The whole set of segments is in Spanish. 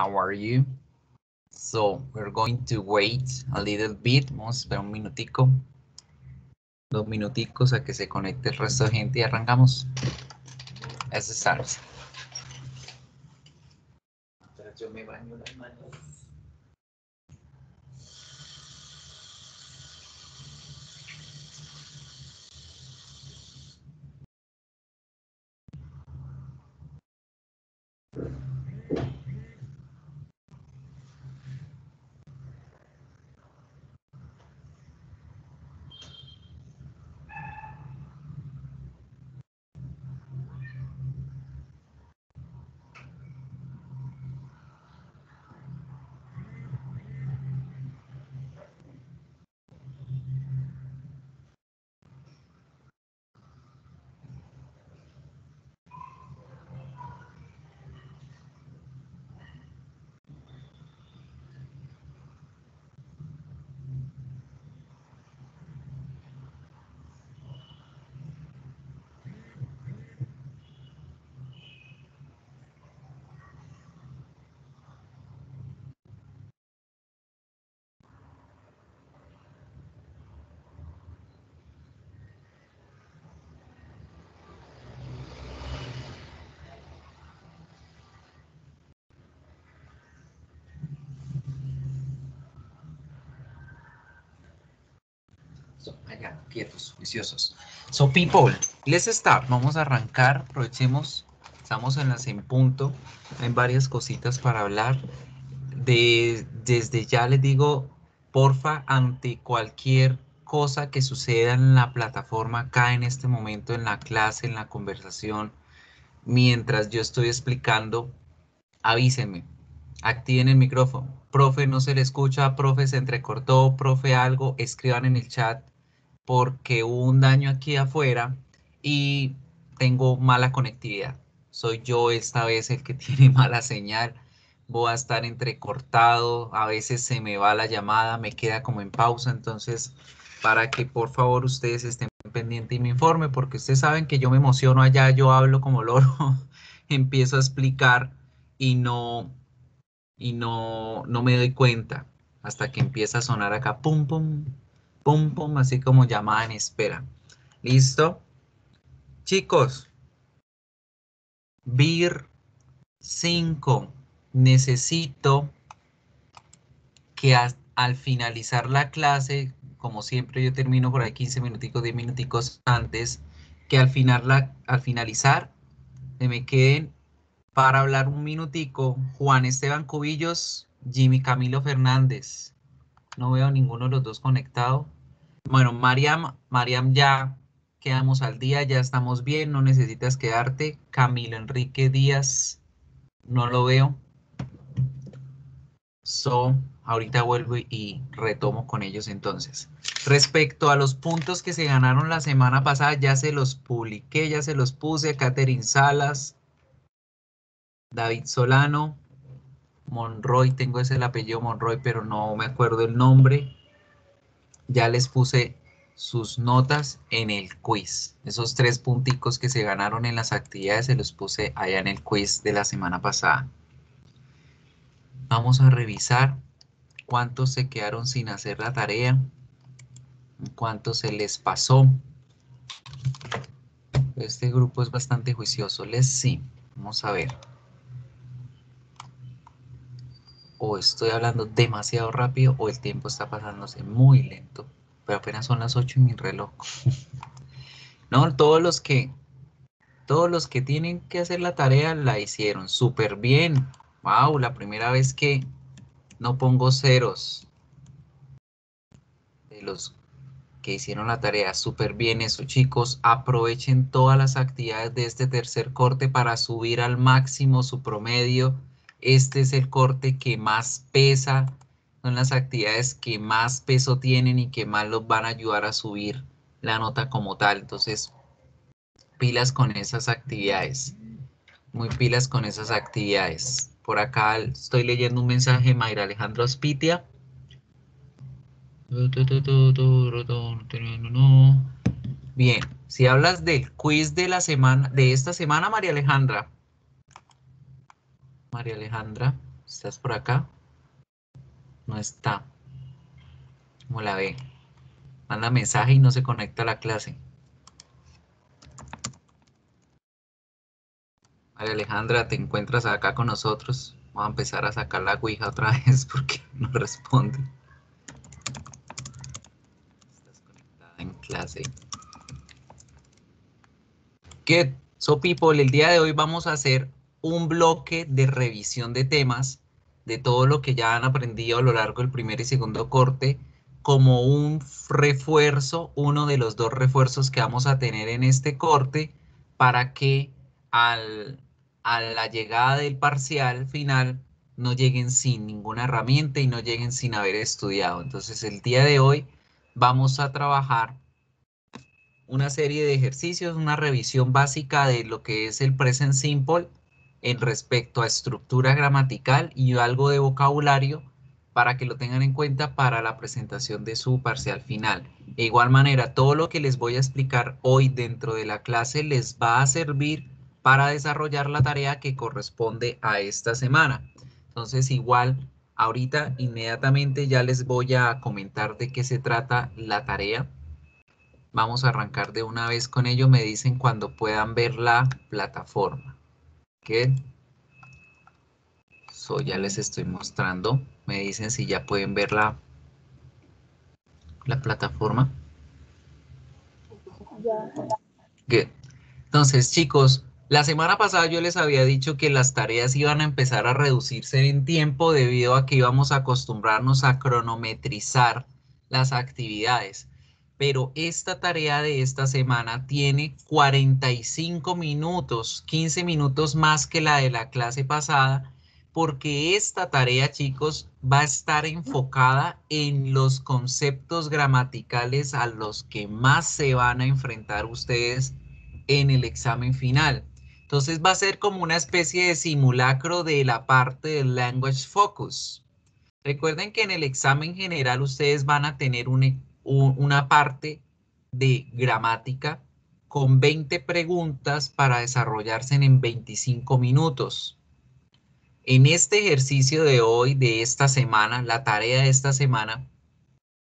how are you? So we're going to wait a little bit. Vamos a esperar un minutico, 2 minuticos a que se conecte el resto de gente y arrancamos. Let's start. Yo me baño las manos. So, allá, quietos, juiciosos. So, people, let's start. Vamos a arrancar. Aprovechemos. Estamos en las en punto. Hay varias cositas para hablar. Desde ya les digo, porfa, ante cualquier cosa que suceda en la plataforma acá en este momento, en la clase, en la conversación, mientras yo estoy explicando, avísenme. Activen el micrófono. Profe, no se le escucha. Profe, se entrecortó. Profe, algo. Escriban en el chat. Porque hubo un daño aquí afuera y tengo mala conectividad. Soy yo esta vez el que tiene mala señal. Voy a estar entrecortado, a veces se me va la llamada, me queda como en pausa. Entonces, para que por favor ustedes estén pendientes y me informen, porque ustedes saben que yo me emociono allá, yo hablo como loro, empiezo a explicar y no me doy cuenta hasta que empieza a sonar acá, pum, pum, pum, pum, así como llamada en espera. ¿Listo? Chicos, BIR 5, necesito que al finalizar la clase, como siempre yo termino por ahí 15 minuticos, 10 minuticos antes, que al finalizar se me queden para hablar un minutico Juan Esteban Cubillos, Jimmy Camilo Fernández. No veo ninguno de los dos conectado. Bueno, Mariam ya quedamos al día, ya estamos bien, no necesitas quedarte. Camilo Enrique Díaz, no lo veo. So, ahorita vuelvo y retomo con ellos entonces. Respecto a los puntos que se ganaron la semana pasada, ya se los publiqué, ya se los puse. Catherine Salas, David Solano, Monroy, tengo ese el apellido Monroy, pero no me acuerdo el nombre. Ya les puse sus notas en el quiz. Esos 3 punticos que se ganaron en las actividades se los puse allá en el quiz de la semana pasada. Vamos a revisar cuántos se quedaron sin hacer la tarea, cuántos se les pasó. Este grupo es bastante juicioso. Let's see. Vamos a ver. O estoy hablando demasiado rápido o el tiempo está pasándose muy lento. Pero apenas son las 8 en mi reloj. No, todos los que tienen que hacer la tarea la hicieron súper bien. Wow, la primera vez que no pongo ceros de los que hicieron la tarea. Súper bien eso, chicos. Aprovechen todas las actividades de este tercer corte para subir al máximo su promedio. Este es el corte que más pesa. Son las actividades que más peso tienen y que más los van a ayudar a subir la nota como tal. Entonces, pilas con esas actividades. Muy pilas con esas actividades. Por acá estoy leyendo un mensaje de Mayra Alejandra Ospitia. Bien, si hablas del quiz de la semana, de esta semana, María Alejandra, ¿Estás por acá? No está. ¿Cómo la ve? Manda mensaje y no se conecta a la clase. María Alejandra, ¿te encuentras acá con nosotros? Vamos a empezar a sacar la ouija otra vez porque no responde. Estás conectada en clase. Good. So people, el día de hoy vamos a hacer un bloque de revisión de temas de todo lo que ya han aprendido a lo largo del primer y segundo corte como un refuerzo, uno de los dos refuerzos que vamos a tener en este corte para que a la llegada del parcial final no lleguen sin ninguna herramienta y no lleguen sin haber estudiado. Entonces el día de hoy vamos a trabajar una serie de ejercicios, una revisión básica de lo que es el present simple en respecto a estructura gramatical y algo de vocabulario para que lo tengan en cuenta para la presentación de su parcial final. De igual manera, todo lo que les voy a explicar hoy dentro de la clase les va a servir para desarrollar la tarea que corresponde a esta semana. Entonces, igual, ahorita inmediatamente ya les voy a comentar de qué se trata la tarea. Vamos a arrancar de una vez con ello. Me dicen cuando puedan ver la plataforma. ¿Qué? Ya les estoy mostrando. Me dicen si ya pueden ver la plataforma. Good. Entonces, chicos, la semana pasada yo les había dicho que las tareas iban a empezar a reducirse en tiempo debido a que íbamos a acostumbrarnos a cronometrizar las actividades. Pero esta tarea de esta semana tiene 45 minutos, 15 minutos más que la de la clase pasada, porque esta tarea, chicos, va a estar enfocada en los conceptos gramaticales a los que más se van a enfrentar ustedes en el examen final. Entonces va a ser como una especie de simulacro de la parte del Language Focus. Recuerden que en el examen general ustedes van a tener una parte de gramática con 20 preguntas para desarrollarse en 25 minutos. En este ejercicio de hoy, de esta semana, la tarea de esta semana,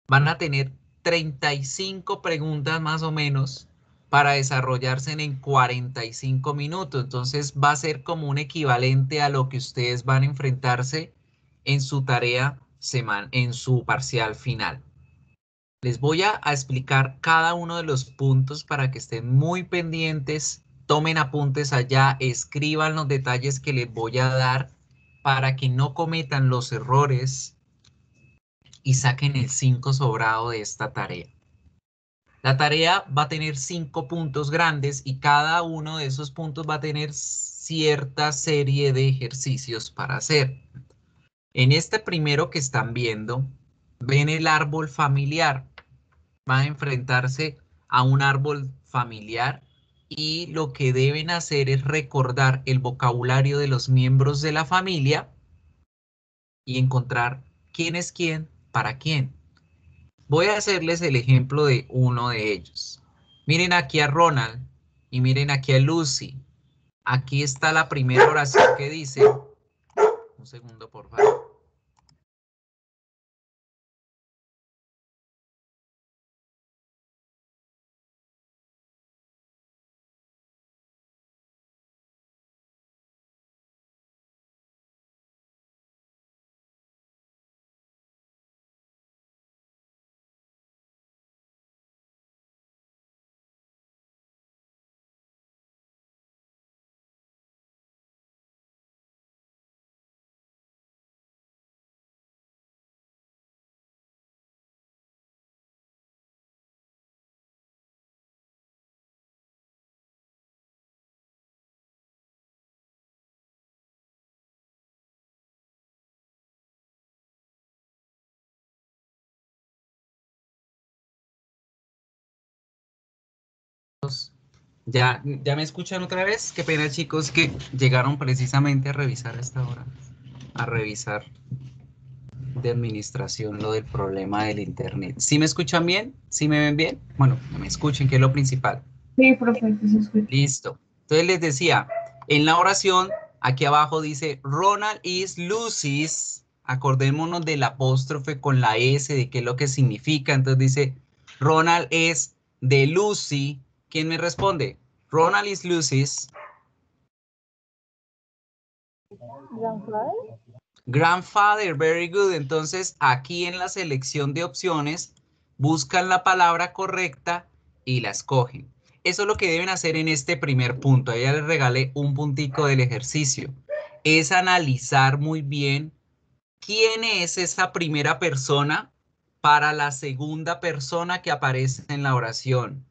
van a tener 35 preguntas más o menos para desarrollarse en 45 minutos. Entonces va a ser como un equivalente a lo que ustedes van a enfrentarse en su tarea en su parcial final. Les voy a explicar cada uno de los puntos para que estén muy pendientes, tomen apuntes allá, escriban los detalles que les voy a dar para que no cometan los errores y saquen el 5 sobrado de esta tarea. La tarea va a tener 5 puntos grandes y cada uno de esos puntos va a tener cierta serie de ejercicios para hacer. En este primero que están viendo, ven el árbol familiar. Van a enfrentarse a un árbol familiar y lo que deben hacer es recordar el vocabulario de los miembros de la familia y encontrar quién es quién para quién. Voy a hacerles el ejemplo de uno de ellos. Miren aquí a Ronald y miren aquí a Lucy. Aquí está la primera oración que dice, un segundo por favor. ¿Ya me escuchan otra vez? Qué pena, chicos, que llegaron precisamente a revisar a esta hora. A revisar de administración lo del problema del internet. ¿Sí me escuchan bien? ¿Sí me ven bien? Bueno, que me escuchen, que es lo principal. Sí, profe, que se escucha. Listo. Entonces les decía, en la oración Aquí abajo dice Ronald is Lucy's. Acordémonos del apóstrofe con la S, de qué es lo que significa. Entonces dice Ronald es de Lucy. ¿Quién me responde? Ronald is Lucy's. Grandfather. Grandfather, very good. Entonces aquí en la selección de opciones buscan la palabra correcta y la escogen. Eso es lo que deben hacer en este primer punto. Ahí ya les regalé un puntico del ejercicio. Es analizar muy bien quién es esa primera persona para la segunda persona que aparece en la oración.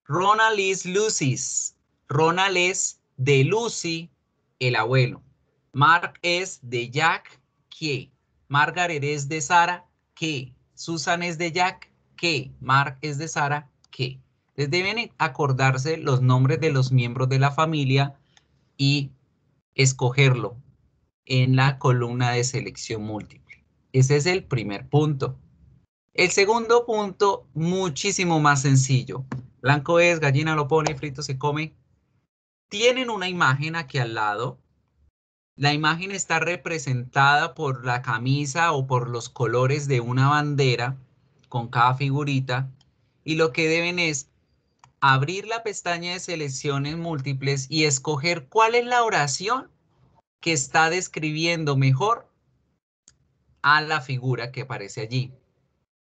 Ronald is Lucy's. Ronald es de Lucy, el abuelo. Mark es de Jack, ¿qué? Margaret es de Sara, ¿qué? Susan es de Jack, ¿qué? Mark es de Sara, ¿qué? Entonces deben acordarse los nombres de los miembros de la familia y escogerlo en la columna de selección múltiple. Ese es el primer punto. El segundo punto, muchísimo más sencillo. Blanco es, gallina lo pone, frito se come. Tienen una imagen aquí al lado. La imagen está representada por la camisa o por los colores de una bandera con cada figurita. Y lo que deben es abrir la pestaña de selecciones múltiples y escoger cuál es la oración que está describiendo mejor a la figura que aparece allí.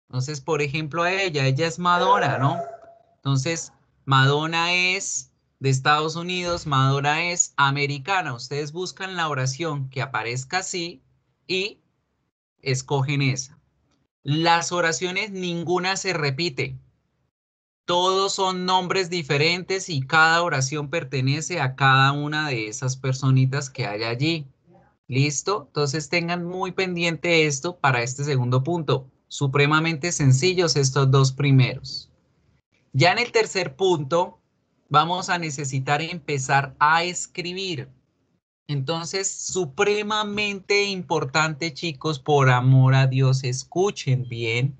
Entonces, por ejemplo, a ella es Madonna, ¿no? Entonces, Madonna es de Estados Unidos, Madonna es americana. Ustedes buscan la oración que aparezca así y escogen esa. Las oraciones, ninguna se repite. Todos son nombres diferentes y cada oración pertenece a cada una de esas personitas que hay allí. ¿Listo? Entonces tengan muy pendiente esto para este segundo punto. Supremamente sencillos estos dos primeros. Ya en el tercer punto vamos a necesitar empezar a escribir. Entonces, supremamente importante, chicos, por amor a Dios, escuchen bien.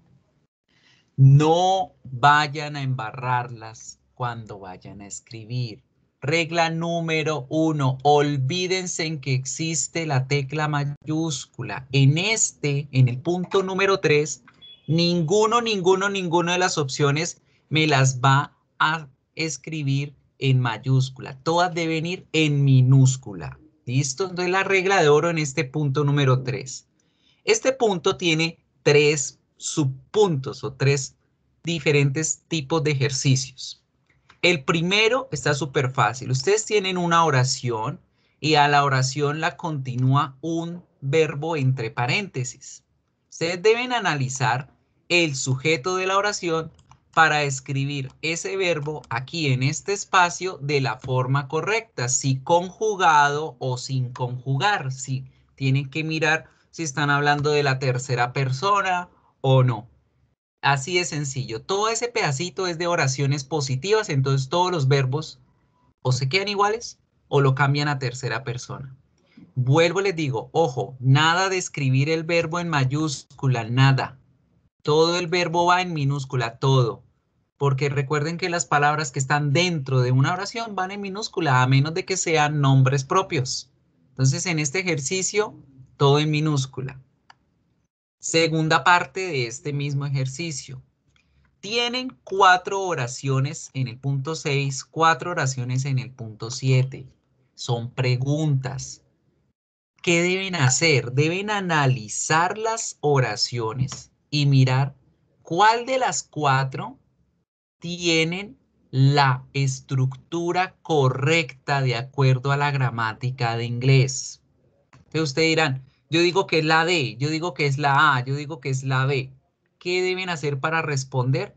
No vayan a embarrarlas cuando vayan a escribir. Regla número 1, olvídense en que existe la tecla mayúscula. En el punto número 3, ninguna de las opciones me las va a escribir en mayúscula. Todas deben ir en minúscula. ¿Listo? Entonces la regla de oro en este punto número 3. Este punto tiene tres subpuntos o tres diferentes tipos de ejercicios. El primero está súper fácil. Ustedes tienen una oración y a la oración la continúa un verbo entre paréntesis. Ustedes deben analizar el sujeto de la oración para escribir ese verbo aquí en este espacio de la forma correcta, si conjugado o sin conjugar. Si tienen que mirar si están hablando de la tercera persona o no. Así de sencillo. Todo ese pedacito es de oraciones positivas, entonces todos los verbos o se quedan iguales o lo cambian a tercera persona. Vuelvo y les digo, ojo, nada de escribir el verbo en mayúscula, nada. Todo el verbo va en minúscula, todo. Porque recuerden que las palabras que están dentro de una oración van en minúscula, a menos de que sean nombres propios. Entonces, en este ejercicio, todo en minúscula. Segunda parte de este mismo ejercicio. Tienen 4 oraciones en el punto 6, 4 oraciones en el punto 7. Son preguntas. ¿Qué deben hacer? Deben analizar las oraciones y mirar cuál de las 4 tienen la estructura correcta de acuerdo a la gramática de inglés. Entonces ustedes dirán, yo digo que es la D, yo digo que es la A, yo digo que es la B. ¿Qué deben hacer para responder?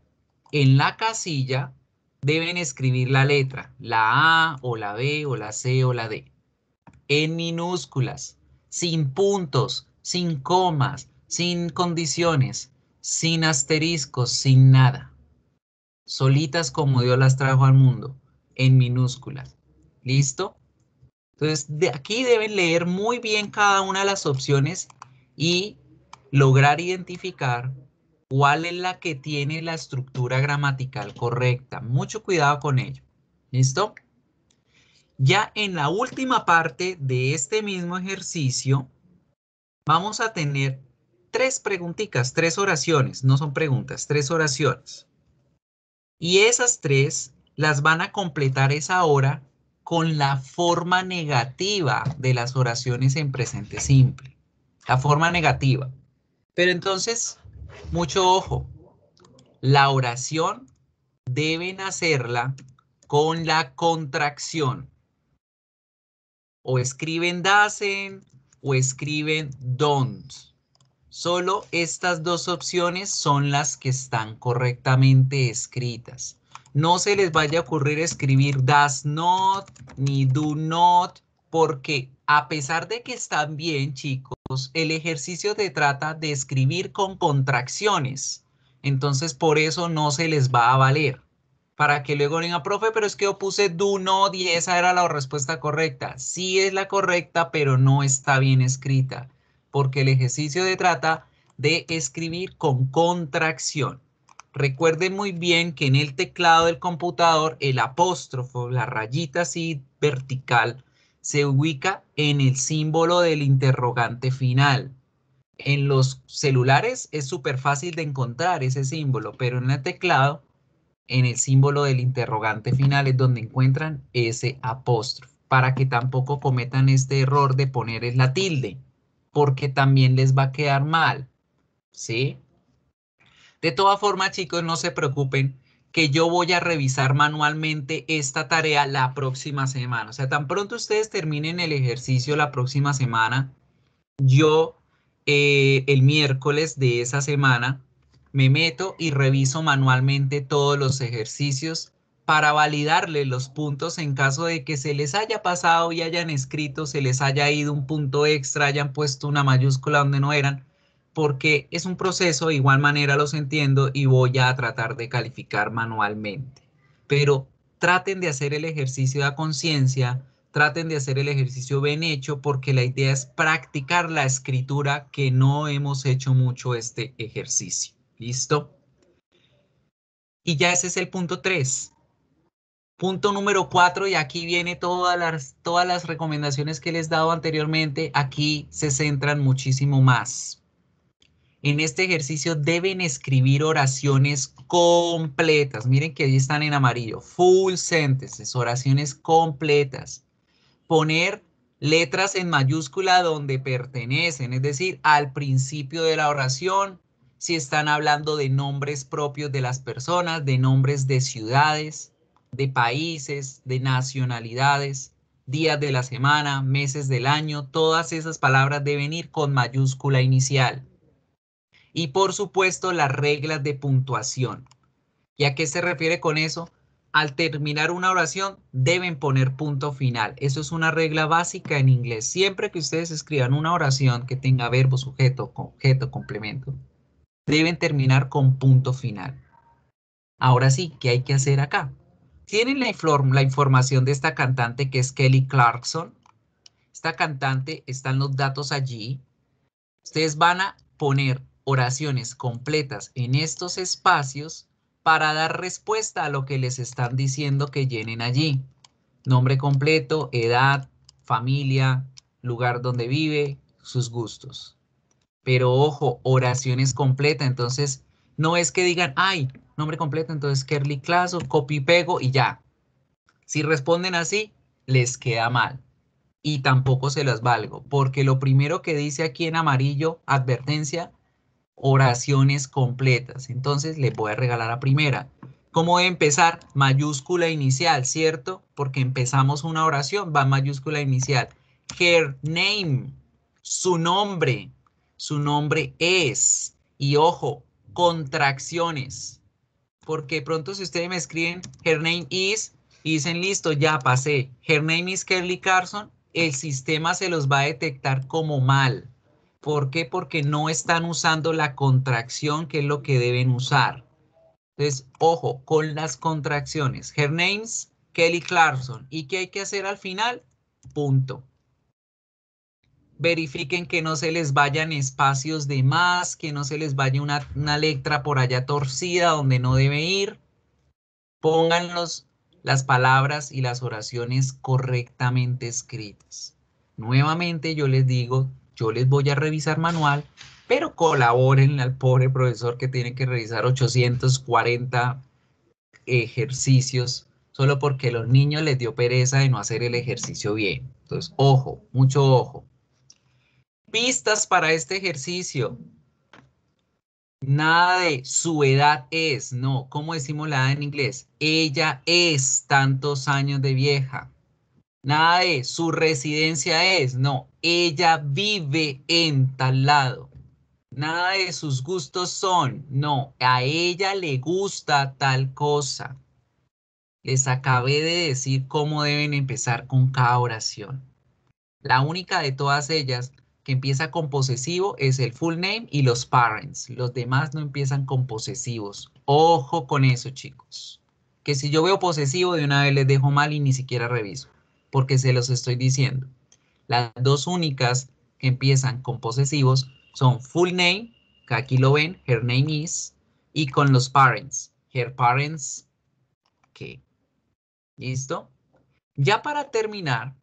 En la casilla deben escribir la letra, la A o la B o la C o la D. En minúsculas, sin puntos, sin comas, sin condiciones, sin asteriscos, sin nada. Solitas como Dios las trajo al mundo, en minúsculas. ¿Listo? Entonces, de aquí deben leer muy bien cada una de las opciones y lograr identificar cuál es la que tiene la estructura gramatical correcta. Mucho cuidado con ello. ¿Listo? Ya en la última parte de este mismo ejercicio, vamos a tener tres preguntitas, tres oraciones, no son preguntas, tres oraciones. Y esas tres las van a completar esa hora con la forma negativa de las oraciones en presente simple. La forma negativa. Pero entonces, mucho ojo, la oración deben hacerla con la contracción. O escriben doesn't o escriben don't. Solo estas dos opciones son las que están correctamente escritas. No se les vaya a ocurrir escribir does not ni do not, porque a pesar de que están bien, chicos, el ejercicio se trata de escribir con contracciones. Entonces, por eso no se les va a valer. Para que luego digan, profe, pero es que yo puse do not y esa era la respuesta correcta. Sí es la correcta, pero no está bien escrita, porque el ejercicio se trata de escribir con contracción. Recuerden muy bien que en el teclado del computador el apóstrofo, la rayita así vertical, se ubica en el símbolo del interrogante final. En los celulares es súper fácil de encontrar ese símbolo, pero en el teclado, en el símbolo del interrogante final es donde encuentran ese apóstrofo, para que tampoco cometan este error de poner la tilde, porque también les va a quedar mal, ¿sí? De todas formas, chicos, no se preocupen que yo voy a revisar manualmente esta tarea la próxima semana. O sea, tan pronto ustedes terminen el ejercicio la próxima semana, yo el miércoles de esa semana me meto y reviso manualmente todos los ejercicios para validarle los puntos en caso de que se les haya pasado y hayan escrito, se les haya ido un punto extra, hayan puesto una mayúscula donde no eran, porque es un proceso, de igual manera los entiendo y voy a tratar de calificar manualmente. Pero traten de hacer el ejercicio de conciencia, traten de hacer el ejercicio bien hecho, porque la idea es practicar la escritura, que no hemos hecho mucho este ejercicio. ¿Listo? Y ya ese es el punto 3. Punto número 4, y aquí viene todas las recomendaciones que les he dado anteriormente, aquí se centran muchísimo más. En este ejercicio deben escribir oraciones completas. Miren que ahí están en amarillo. Full sentences, oraciones completas. Poner letras en mayúscula donde pertenecen, es decir, al principio de la oración, si están hablando de nombres propios de las personas, de nombres de ciudades, de países, de nacionalidades, días de la semana, meses del año, todas esas palabras deben ir con mayúscula inicial. Y por supuesto, las reglas de puntuación. ¿Y a qué se refiere con eso? Al terminar una oración deben poner punto final. Eso es una regla básica en inglés. Siempre que ustedes escriban una oración que tenga verbo, sujeto, objeto, complemento, deben terminar con punto final. Ahora sí, ¿qué hay que hacer acá? Tienen la información de esta cantante que es Kelly Clarkson. Esta cantante, están los datos allí. Ustedes van a poner oraciones completas en estos espacios para dar respuesta a lo que les están diciendo que llenen allí. Nombre completo, edad, familia, lugar donde vive, sus gustos. Pero ojo, oraciones completas. Entonces, no es que digan, ay, nombre completo, entonces Kerly Claso, copy pego y ya. Si responden así, les queda mal. Y tampoco se las valgo, porque lo primero que dice aquí en amarillo, advertencia, oraciones completas. Entonces les voy a regalar la primera. ¿Cómo debe empezar? Mayúscula inicial, ¿cierto? Porque empezamos una oración, va mayúscula inicial. Her name, su nombre. Su nombre es. Y ojo, contracciones. Porque pronto si ustedes me escriben her name is y dicen listo, ya pasé. Her name is Kelly Clarkson, el sistema se los va a detectar como mal. ¿Por qué? Porque no están usando la contracción, que es lo que deben usar. Entonces, ojo con las contracciones. Her name's Kelly Clarkson. ¿Y qué hay que hacer al final? Punto. Verifiquen que no se les vayan espacios de más, que no se les vaya una letra por allá torcida donde no debe ir. Pónganlos las palabras y las oraciones correctamente escritas. Nuevamente yo les digo, yo les voy a revisar manual, pero colaboren al pobre profesor que tiene que revisar 840 ejercicios solo porque a los niños les dio pereza de no hacer el ejercicio bien. Entonces, ojo, mucho ojo. Pistas para este ejercicio. Nada de su edad es, no. ¿Cómo decimos la edad en inglés? Ella es tantos años de vieja. Nada de su residencia es, no. Ella vive en tal lado. Nada de sus gustos son, no. A ella le gusta tal cosa. Les acabé de decir cómo deben empezar con cada oración. La única de todas ellas que empieza con posesivo es el full name y los parents. Los demás no empiezan con posesivos. Ojo con eso, chicos. Que si yo veo posesivo, de una vez les dejo mal y ni siquiera reviso, porque se los estoy diciendo. Las dos únicas que empiezan con posesivos son full name, que aquí lo ven, her name is, y con los parents, her parents, que. ¿Listo? Ya para terminar,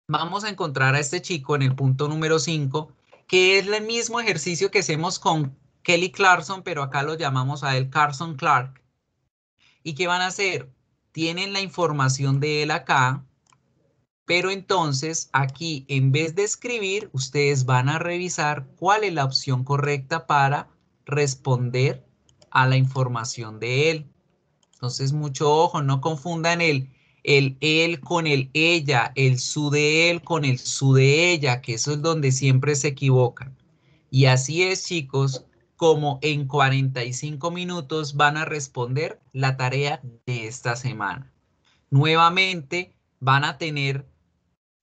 vamos a encontrar a este chico en el punto número 5, que es el mismo ejercicio que hacemos con Kelly Clarkson, pero acá lo llamamos a él Carson Clark. ¿Y qué van a hacer? Tienen la información de él acá, pero entonces aquí en vez de escribir, ustedes van a revisar cuál es la opción correcta para responder a la información de él. Entonces, mucho ojo, no confundan el él con el ella, el su de él con el su de ella, que eso es donde siempre se equivocan. Y así es, chicos, como en 45 minutos van a responder la tarea de esta semana. Nuevamente van a tener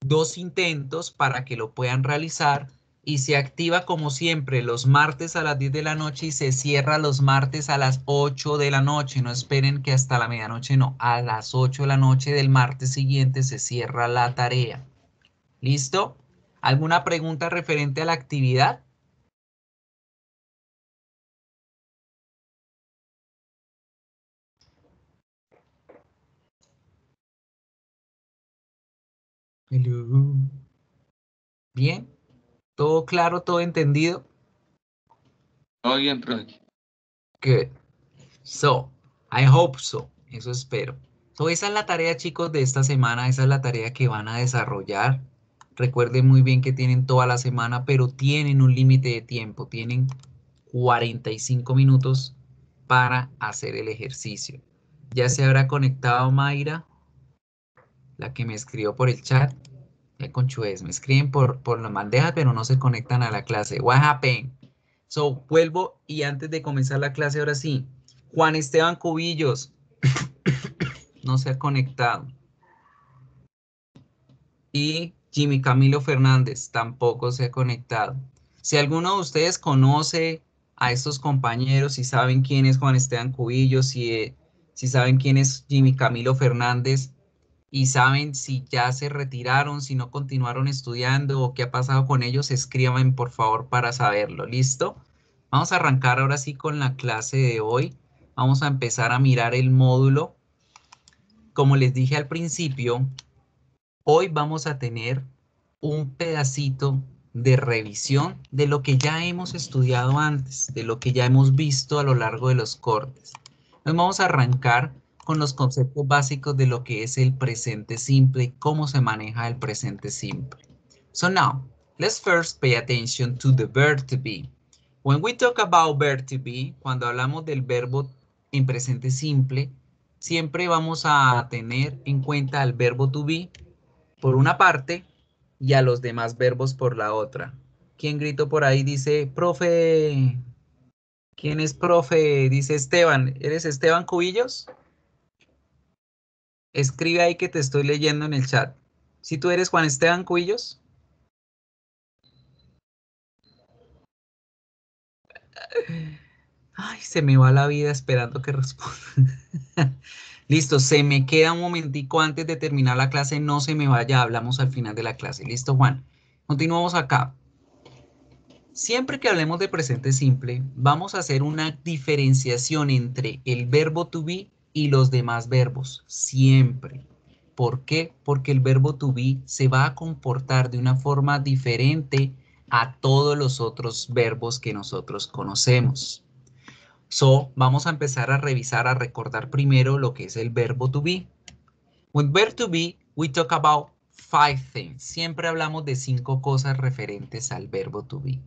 2 intentos para que lo puedan realizar y se activa como siempre los martes a las 10 de la noche y se cierra los martes a las 8 de la noche. No esperen que hasta la medianoche, no. A las 8 de la noche del martes siguiente se cierra la tarea. ¿Listo? ¿Alguna pregunta referente a la actividad? Hello. ¿Bien? ¿Todo claro? ¿Todo entendido? Todo bien, profe. Good. So, I hope so. Eso espero. So, esa es la tarea, chicos, de esta semana. Esa es la tarea que van a desarrollar. Recuerden muy bien que tienen toda la semana, pero tienen un límite de tiempo. Tienen 45 minutos para hacer el ejercicio. Ya se habrá conectado Mayra, la que me escribió por el chat. Ya conchuez, me escriben por la bandeja, pero no se conectan a la clase. What happened? So, vuelvo y antes de comenzar la clase, ahora sí. Juan Esteban Cubillos no se ha conectado. Y Jimmy Camilo Fernández tampoco se ha conectado. Si alguno de ustedes conoce a estos compañeros, si saben quién es Juan Esteban Cubillos, si saben quién es Jimmy Camilo Fernández y saben si ya se retiraron, si no continuaron estudiando o qué ha pasado con ellos, escríbanme por favor para saberlo. ¿Listo? Vamos a arrancar ahora sí con la clase de hoy. Vamos a empezar a mirar el módulo. Como les dije al principio, hoy vamos a tener un pedacito de revisión de lo que ya hemos estudiado antes, de lo que ya hemos visto a lo largo de los cortes. Hoy vamos a arrancar con los conceptos básicos de lo que es el presente simple y cómo se maneja el presente simple. So now, let's first pay attention to the verb to be. When we talk about verb to be, cuando hablamos del verbo en presente simple, siempre vamos a tener en cuenta al verbo to be por una parte y a los demás verbos por la otra. ¿Quién gritó por ahí? Dice, profe. ¿Quién es profe? Dice Esteban. ¿Eres Esteban Cubillos? Escribe ahí que te estoy leyendo en el chat. ¿Si tú eres Juan Esteban Cubillos? Ay, se me va la vida esperando que responda. Listo, se me queda un momentico antes de terminar la clase. No se me vaya, hablamos al final de la clase. Listo, Juan. Continuamos acá. Siempre que hablemos de presente simple, vamos a hacer una diferenciación entre el verbo to be y los demás verbos, siempre. ¿Por qué? Porque el verbo to be se va a comportar de una forma diferente a todos los otros verbos que nosotros conocemos. So, vamos a empezar a revisar, a recordar primero lo que es el verbo to be. With verb to be, we talk about 5 things. Siempre hablamos de 5 cosas referentes al verbo to be.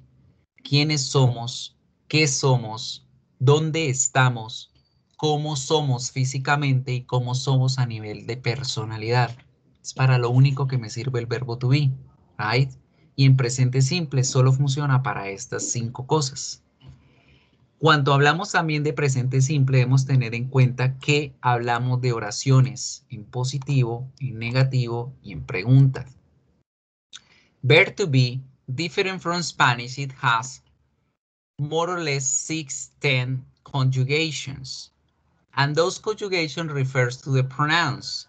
¿Quiénes somos? ¿Qué somos? ¿Dónde estamos? ¿Cómo somos físicamente y cómo somos a nivel de personalidad? Es para lo único que me sirve el verbo to be, right? Y en presente simple solo funciona para estas 5 cosas. Cuando hablamos también de presente simple, debemos tener en cuenta que hablamos de oraciones en positivo, en negativo y en pregunta. Verb to be, different from Spanish, it has more or less 6-10 conjugations. And those conjugations refers to the pronouns.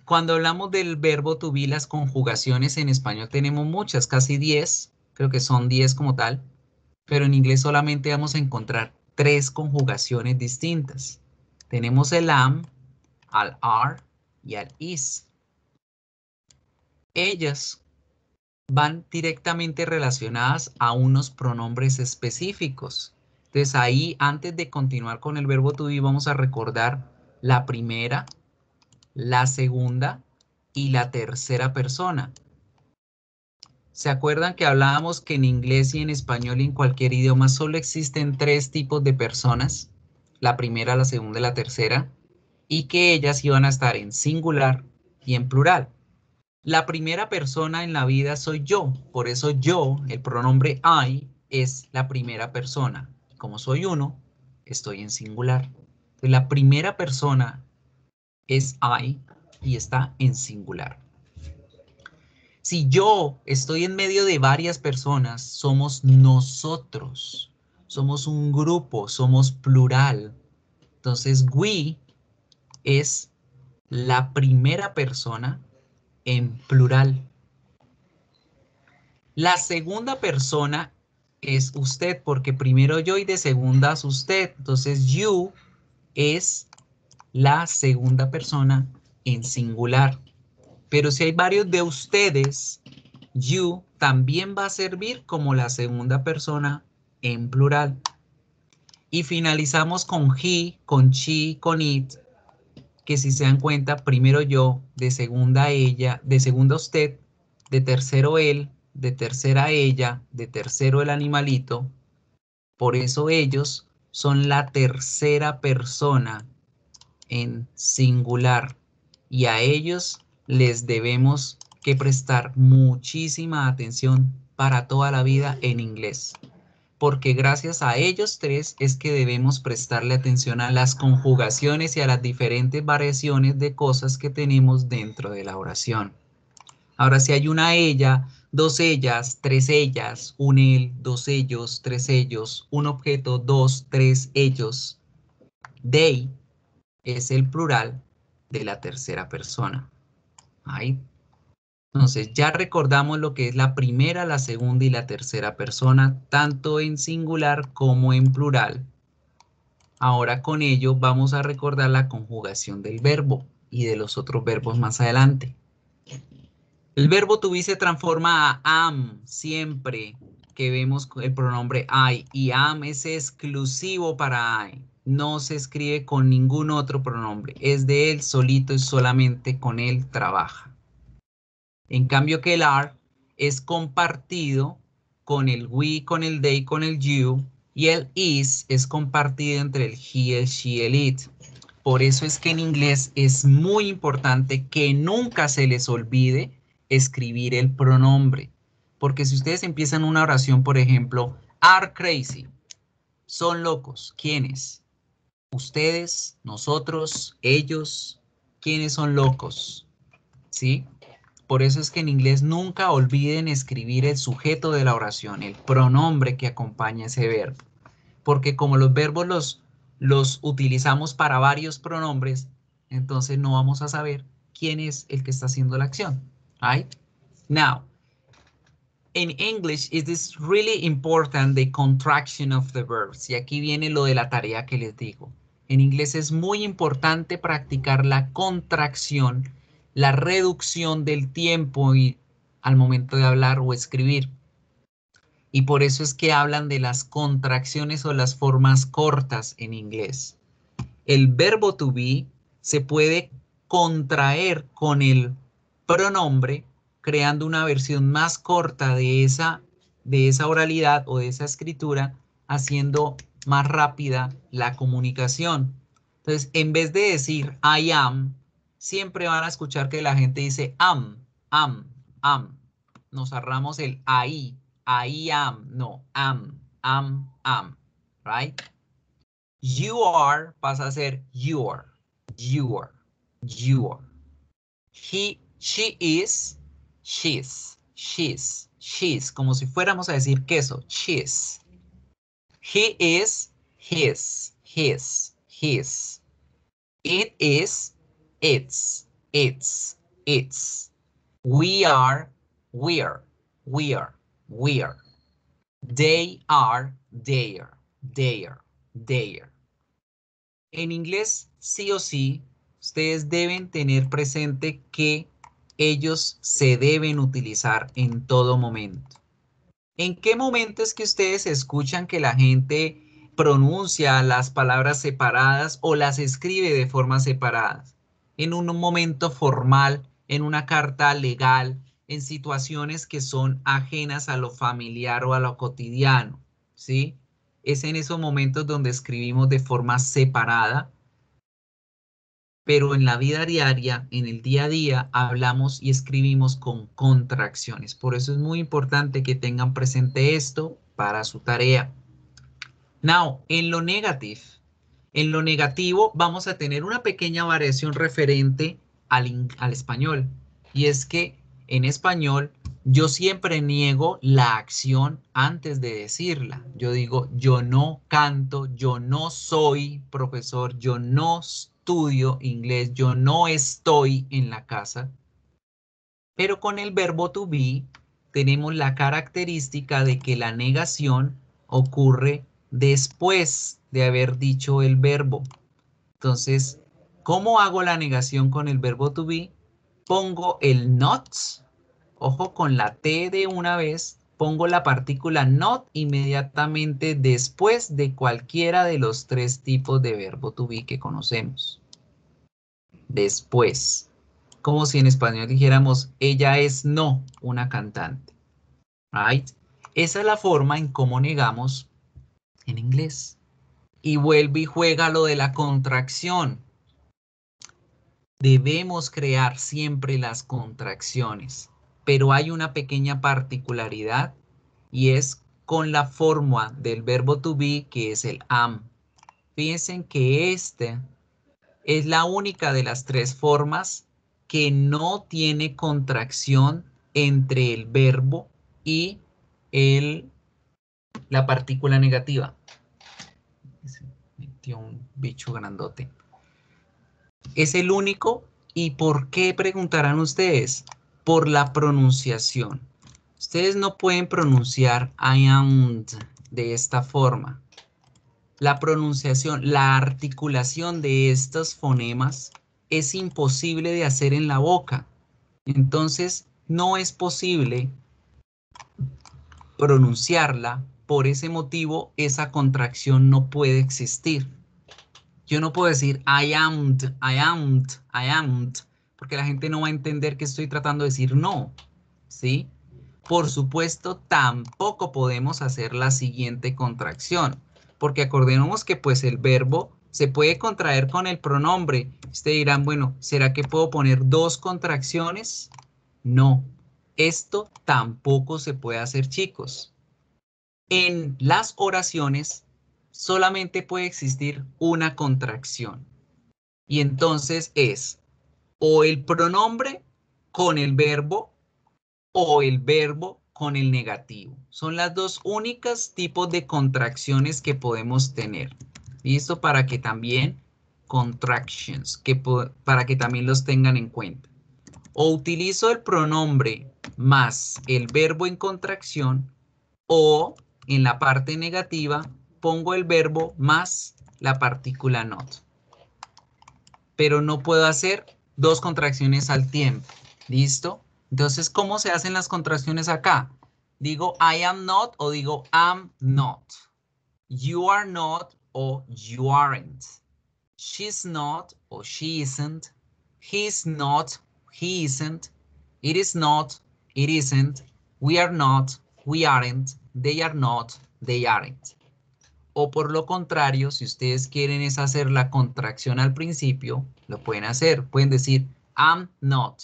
Cuando hablamos del verbo to be, las conjugaciones en español tenemos muchas, casi 10, creo que son 10 como tal, pero en inglés solamente vamos a encontrar 3 conjugaciones distintas. Tenemos el am, al are y al is. Ellas van directamente relacionadas a unos pronombres específicos. Entonces ahí, antes de continuar con el verbo to be, vamos a recordar la primera, la segunda y la tercera persona. ¿Se acuerdan que hablábamos que en inglés y en español y en cualquier idioma solo existen 3 tipos de personas? La primera, la segunda y la tercera. Y que ellas iban a estar en singular y en plural. La primera persona en la vida soy yo. Por eso yo, el pronombre I, es la primera persona. Como soy uno, estoy en singular. Entonces, la primera persona es I y está en singular. Si yo estoy en medio de varias personas, somos nosotros. Somos un grupo, somos plural. Entonces, we es la primera persona en plural. La segunda persona es usted, porque primero yo y de segunda es usted. Entonces, you es la segunda persona en singular. Pero si hay varios de ustedes, you también va a servir como la segunda persona en plural. Y finalizamos con he, con she, con it, que si se dan cuenta, primero yo, de segunda ella, de segunda usted, de tercero él, de tercera ella, de tercero el animalito. Por eso ellos son la tercera persona en singular y a ellos les debemos que prestar muchísima atención para toda la vida en inglés, porque gracias a ellos 3 es que debemos prestarle atención a las conjugaciones y a las diferentes variaciones de cosas que tenemos dentro de la oración. Ahora, si hay una ella, 2 ellas, 3 ellas, un él, 2 ellos, 3 ellos, un objeto, 2, 3 ellos, they es el plural de la tercera persona. Ahí. Entonces, ya recordamos lo que es la primera, la segunda y la tercera persona, tanto en singular como en plural. Ahora con ello vamos a recordar la conjugación del verbo y de los otros verbos más adelante. El verbo to be se transforma a am siempre que vemos el pronombre I, y am es exclusivo para I. No se escribe con ningún otro pronombre. Es de él solito y solamente con él trabaja. En cambio que el are es compartido con el we, con el they, con el you, y el is es compartido entre el he, el she, el it. Por eso es que en inglés es muy importante que nunca se les olvide escribir el pronombre. Porque si ustedes empiezan una oración, por ejemplo, are crazy, son locos. ¿Quiénes? Ustedes, nosotros, ellos. ¿Quiénes son locos? ¿Sí? Por eso es que en inglés nunca olviden escribir el sujeto de la oración, el pronombre que acompaña ese verbo. Porque como los verbos los utilizamos para varios pronombres, entonces no vamos a saber quién es el que está haciendo la acción. Right? Now, in English, it is really important the contraction of the verbs. Y aquí viene lo de la tarea que les digo. En inglés es muy importante practicar la contracción, la reducción del tiempo y al momento de hablar o escribir. Y por eso es que hablan de las contracciones o las formas cortas en inglés. El verbo to be se puede contraer con el pronombre, creando una versión más corta de esa oralidad o de esa escritura, haciendo más rápida la comunicación. Entonces, en vez de decir I am, siempre van a escuchar que la gente dice am. Nos ahorramos el I am, no, am, right? You are pasa a ser your. He, she is, she's, como si fuéramos a decir queso, cheese. He is, his. It is, its. We are, we're. They are, their. En inglés, sí o sí, ustedes deben tener presente que ellos se deben utilizar en todo momento. ¿En qué momento es que ustedes escuchan que la gente pronuncia las palabras separadas o las escribe de forma separadas? En un momento formal, en una carta legal, en situaciones que son ajenas a lo familiar o a lo cotidiano, ¿sí? Es en esos momentos donde escribimos de forma separada, pero en la vida diaria, en el día a día, hablamos y escribimos con contracciones. Por eso es muy importante que tengan presente esto para su tarea. Now, en lo negativo vamos a tener una pequeña variación referente al español. Y es que en español yo siempre niego la acción antes de decirla. Yo digo, yo no canto, yo no soy profesor, yo no estudio inglés, yo no estoy en la casa. Pero con el verbo to be tenemos la característica de que la negación ocurre después de haber dicho el verbo. Entonces, ¿cómo hago la negación con el verbo to be? Pongo el not, ojo con la T de una vez, pongo la partícula not inmediatamente después de cualquiera de los tres tipos de verbo to be que conocemos. Después. Como si en español dijéramos, ella es no una cantante. Right? Esa es la forma en cómo negamos en inglés. Y vuelve y juega lo de la contracción. Debemos crear siempre las contracciones, pero hay una pequeña particularidad y es con la forma del verbo to be, que es el am. Piensen que este es la única de las tres formas que no tiene contracción entre el verbo y la partícula negativa. Se metió un bicho grandote. Es el único. ¿Y por qué preguntarán ustedes? Por la pronunciación. Ustedes no pueden pronunciar I am de esta forma. La pronunciación, la articulación de estos fonemas es imposible de hacer en la boca. Entonces, no es posible pronunciarla. Por ese motivo, esa contracción no puede existir. Yo no puedo decir I am, porque la gente no va a entender que estoy tratando de decir no, ¿sí? Por supuesto, tampoco podemos hacer la siguiente contracción, porque acordemos que pues el verbo se puede contraer con el pronombre. Ustedes dirán, bueno, ¿será que puedo poner dos contracciones? No, esto tampoco se puede hacer, chicos. En las oraciones solamente puede existir una contracción. Y entonces es o el pronombre con el verbo o el verbo con el negativo. Son las dos únicas tipos de contracciones que podemos tener. ¿Listo? Para que también contractions, para que también los tengan en cuenta. O utilizo el pronombre más el verbo en contracción o en la parte negativa pongo el verbo más la partícula not. Pero no puedo hacer dos contracciones al tiempo. ¿Listo? Entonces, ¿cómo se hacen las contracciones acá? Digo I am not o digo am not. You are not o you aren't. She's not o she isn't. He's not, he isn't. It is not, it isn't. We are not, we aren't. They are not, they aren't. O por lo contrario, si ustedes quieren es hacer la contracción al principio, lo pueden hacer. Pueden decir I'm not,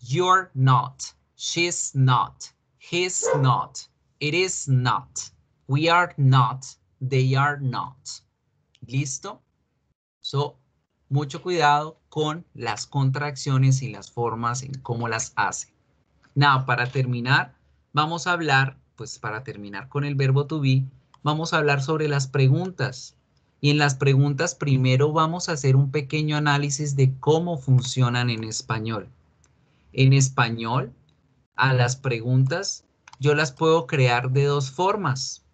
you're not, she's not, he's not, it is not, we are not, they are not. ¿Listo? So, mucho cuidado con las contracciones y las formas en cómo las hace. Now, para terminar, vamos a hablar, pues para terminar con el verbo to be, vamos a hablar sobre las preguntas. Y en las preguntas primero vamos a hacer un pequeño análisis de cómo funcionan en español. En español, a las preguntas yo las puedo crear de dos formas.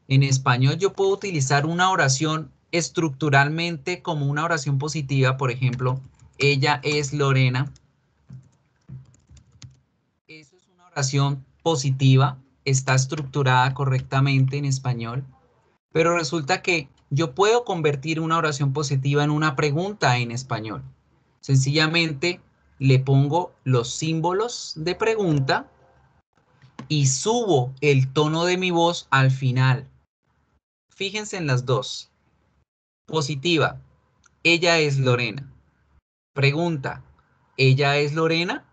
En español yo puedo utilizar una oración estructuralmente como una oración positiva, por ejemplo, ella es Lorena. Eso es una oración positiva, está estructurada correctamente en español, pero resulta que yo puedo convertir una oración positiva en una pregunta en español. Sencillamente le pongo los símbolos de pregunta y subo el tono de mi voz al final. Fíjense en las dos. Positiva, ella es Lorena. Pregunta, ¿ella es Lorena?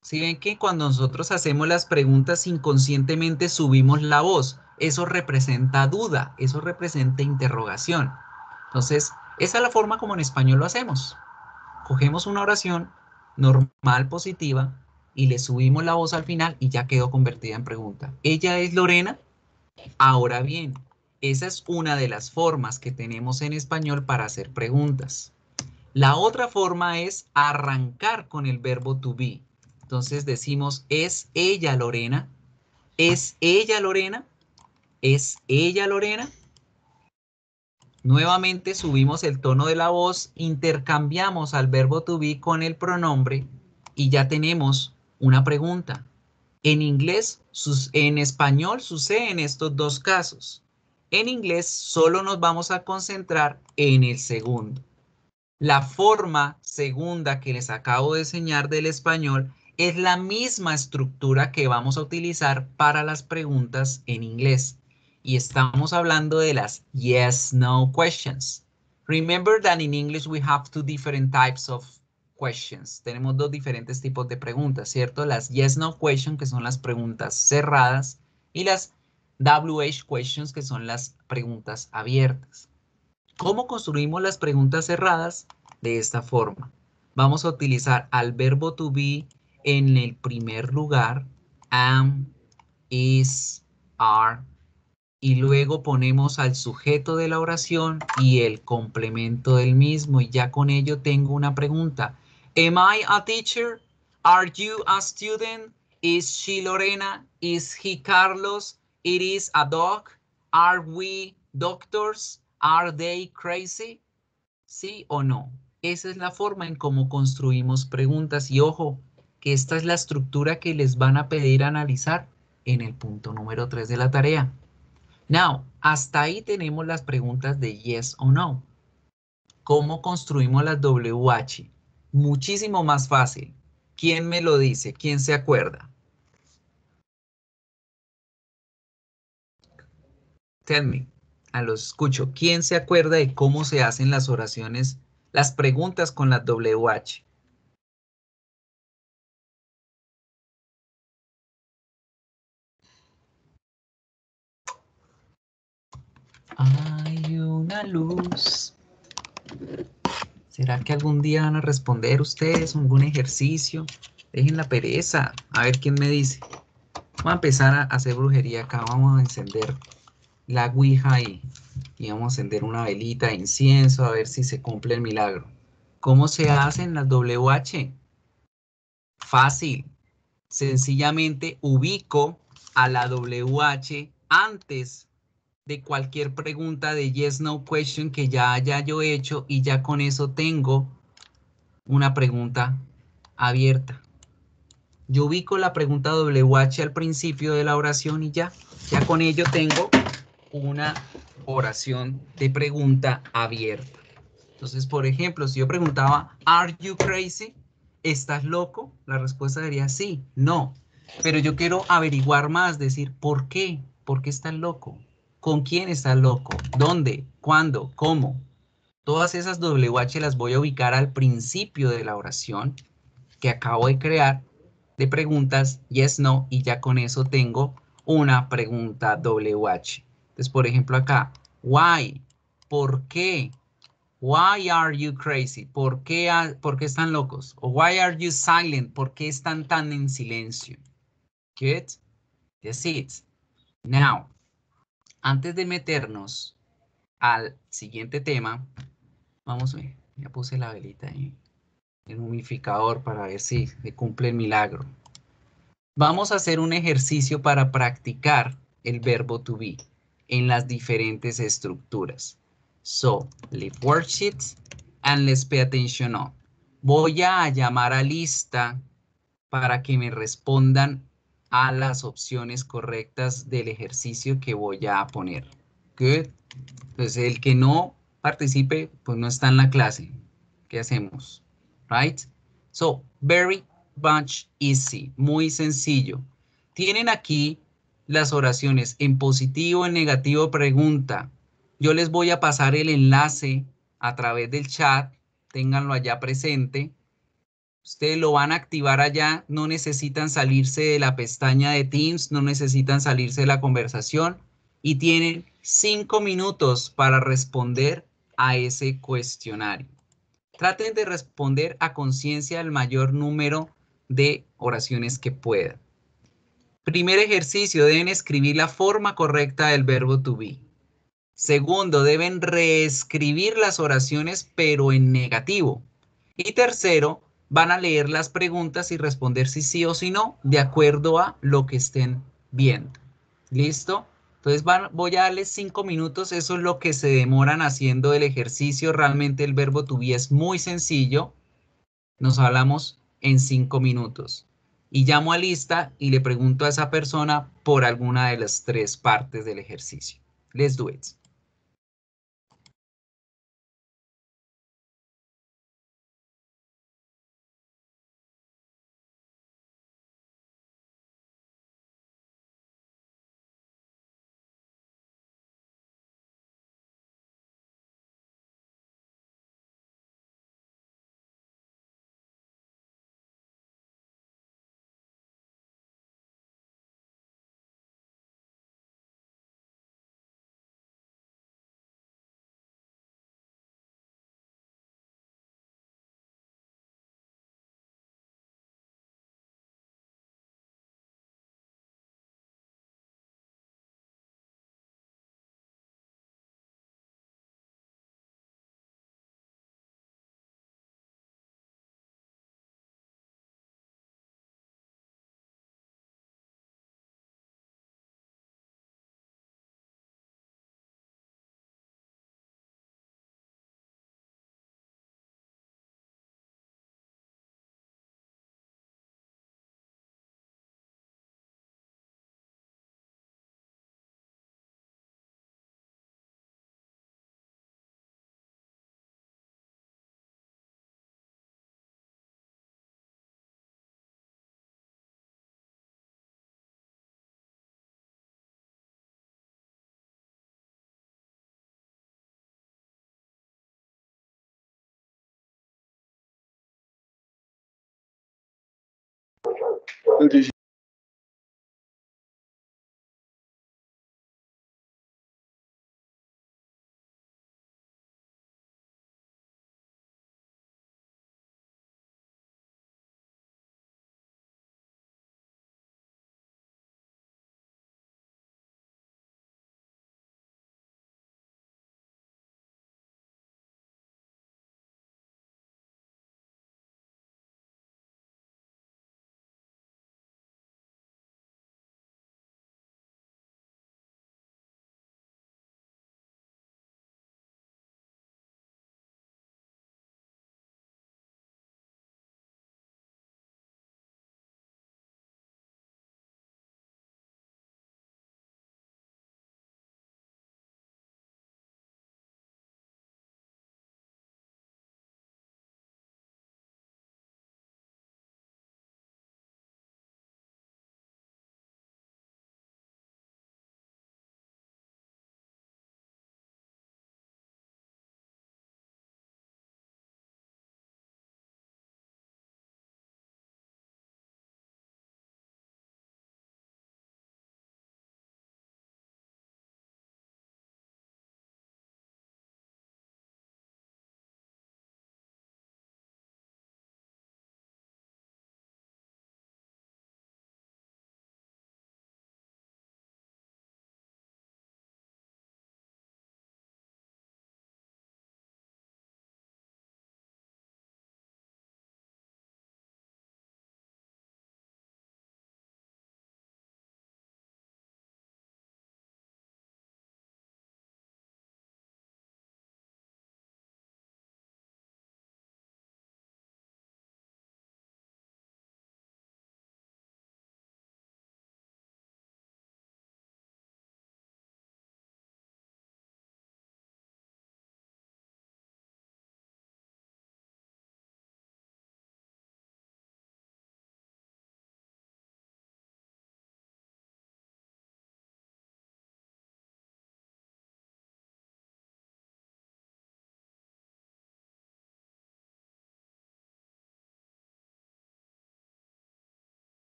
Si ven que cuando nosotros hacemos las preguntas inconscientemente subimos la voz, eso representa duda, eso representa interrogación. Entonces, esa es la forma como en español lo hacemos. Cogemos una oración normal, positiva, y le subimos la voz al final y ya quedó convertida en pregunta. ¿Ella es Lorena? Ahora bien, esa es una de las formas que tenemos en español para hacer preguntas. La otra forma es arrancar con el verbo to be. Entonces decimos, ¿es ella Lorena? ¿Es ella Lorena? ¿Es ella Lorena? Nuevamente subimos el tono de la voz, intercambiamos al verbo to be con el pronombre y ya tenemos una pregunta. En inglés, en español suceden estos dos casos. En inglés solo nos vamos a concentrar en el segundo. La forma segunda que les acabo de enseñar del español es la misma estructura que vamos a utilizar para las preguntas en inglés. Y estamos hablando de las yes-no questions. Remember that in English we have two different types of questions. Tenemos dos diferentes tipos de preguntas, ¿cierto? Las yes-no questions, que son las preguntas cerradas, y las WH questions, que son las preguntas abiertas. ¿Cómo construimos las preguntas cerradas? De esta forma. Vamos a utilizar al verbo to be en el primer lugar, am, is, are, y luego ponemos al sujeto de la oración y el complemento del mismo, y ya con ello tengo una pregunta. Am I a teacher? Are you a student? Is she Lorena? Is he Carlos? It is a dog? Are we doctors? Are they crazy? ¿Sí o no? Esa es la forma en cómo construimos preguntas. Y ojo, que esta es la estructura que les van a pedir analizar en el punto número 3 de la tarea. Now, hasta ahí tenemos las preguntas de yes o no. ¿Cómo construimos las WH? Muchísimo más fácil. ¿Quién me lo dice? ¿Quién se acuerda? Tell me. Los escucho. ¿Quién se acuerda de cómo se hacen las oraciones, las preguntas con las WH? Hay una luz. ¿Será que algún día van a responder ustedes algún ejercicio? Dejen la pereza. A ver quién me dice. Vamos a empezar a hacer brujería acá. Vamos a encender la ouija y vamos a encender una velita de incienso a ver si se cumple el milagro. ¿Cómo se hacen las WH? Fácil. Sencillamente ubico a la WH antes de cualquier pregunta de yes, no question que ya haya yo hecho y ya con eso tengo una pregunta abierta. Yo ubico la pregunta WH al principio de la oración y ya con ello tengo una oración de pregunta abierta. Entonces, por ejemplo, si yo preguntaba, ¿Are you crazy? ¿Estás loco? La respuesta sería sí, no. Pero yo quiero averiguar más, decir, ¿por qué? ¿Por qué estás loco? ¿Con quién estás loco? ¿Dónde? ¿Cuándo? ¿Cómo? Todas esas WH las voy a ubicar al principio de la oración que acabo de crear de preguntas yes, no, y ya con eso tengo una pregunta WH. Entonces, por ejemplo, acá, why, ¿por qué? Why are you crazy? ¿Por qué están locos? O why are you silent? ¿Por qué están tan en silencio? Good. That's it. Now, antes de meternos al siguiente tema, vamos a ver, ya puse la velita ahí, el humidificador para ver si se cumple el milagro. Vamos a hacer un ejercicio para practicar el verbo to be en las diferentes estructuras. So, leave worksheets and let's pay attention on. Voy a llamar a lista para que me respondan a las opciones correctas del ejercicio que voy a poner. Good. Entonces, el que no participe, pues no está en la clase. ¿Qué hacemos? Right? So, very much easy. Muy sencillo. Tienen aquí las oraciones en positivo, en negativo, pregunta. Yo les voy a pasar el enlace a través del chat. Ténganlo allá presente. Ustedes lo van a activar allá. No necesitan salirse de la pestaña de Teams. No necesitan salirse de la conversación. Y tienen 5 minutos para responder a ese cuestionario. Traten de responder a conciencia el mayor número de oraciones que puedan. Primer ejercicio, deben escribir la forma correcta del verbo to be. Segundo, deben reescribir las oraciones pero en negativo. Y tercero, van a leer las preguntas y responder si sí o si no, de acuerdo a lo que estén viendo. ¿Listo? Entonces voy a darles 5 minutos, eso es lo que se demoran haciendo el ejercicio. Realmente el verbo to be es muy sencillo. Nos hablamos en 5 minutos. Y llamo a lista y le pregunto a esa persona por alguna de las 3 partes del ejercicio. Let's do it.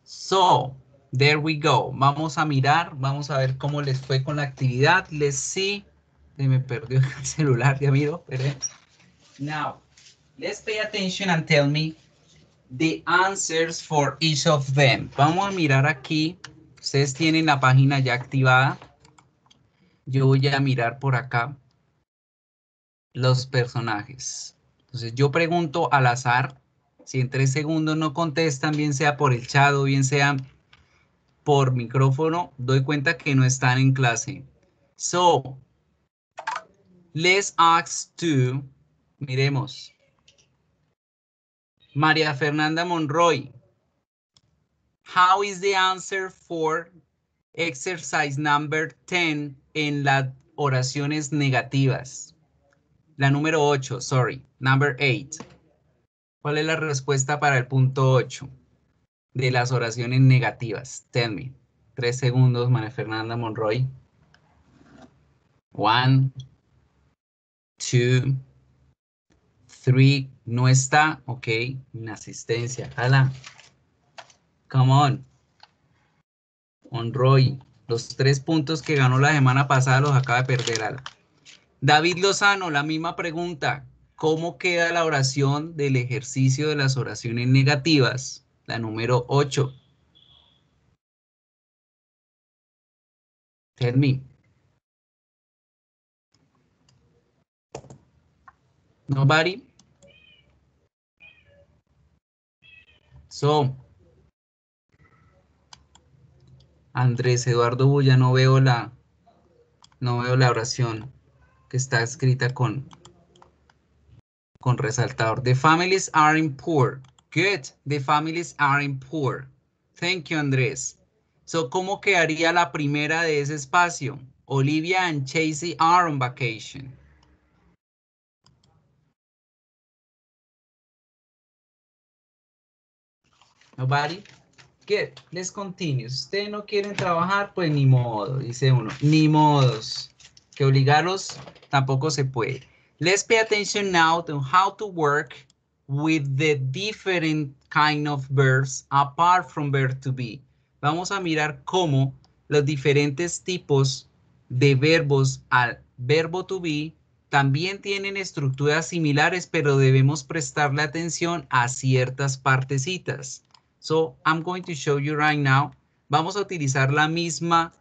So, there we go. Vamos a mirar, vamos a ver cómo les fue con la actividad. Let's see. Se me perdió el celular, ya miro. Espere. Now, let's pay attention and tell me the answers for each of them. Vamos a mirar aquí. Ustedes tienen la página ya activada. Yo voy a mirar por acá los personajes. Entonces yo pregunto al azar. Si en 3 segundos no contestan, bien sea por el chat o bien sea por micrófono, doy cuenta que no están en clase. So, let's ask to, miremos, María Fernanda Monroy. How is the answer for exercise number 10 en las oraciones negativas? La número 8, sorry, number 8. ¿Cuál es la respuesta para el punto 8 de las oraciones negativas? Tell me. 3 segundos, María Fernanda Monroy. 1, 2, 3. No está. Ok. Inasistencia. Jala. Come on. Monroy. Los 3 puntos que ganó la semana pasada los acaba de perder. Ala. David Lozano, la misma pregunta. ¿Cómo queda la oración del ejercicio de las oraciones negativas? La número 8. Tell me. Nobody? So, Andrés Eduardo Bulla, no veo la oración que está escrita con resaltador. The families are in poor. Good. The families are in poor. Thank you, Andrés. So, ¿cómo quedaría la primera de ese espacio? Olivia and Chasey are on vacation. Nobody? Good. Let's continue. Si ustedes no quieren trabajar, pues ni modo, dice uno. Ni modos. Que obligarlos tampoco se puede. Let's pay attention now to how to work with the different kind of verbs apart from verb to be. Vamos a mirar cómo los diferentes tipos de verbos al verbo to be también tienen estructuras similares, pero debemos prestarle atención a ciertas partecitas. So, I'm going to show you right now. Vamos a utilizar la misma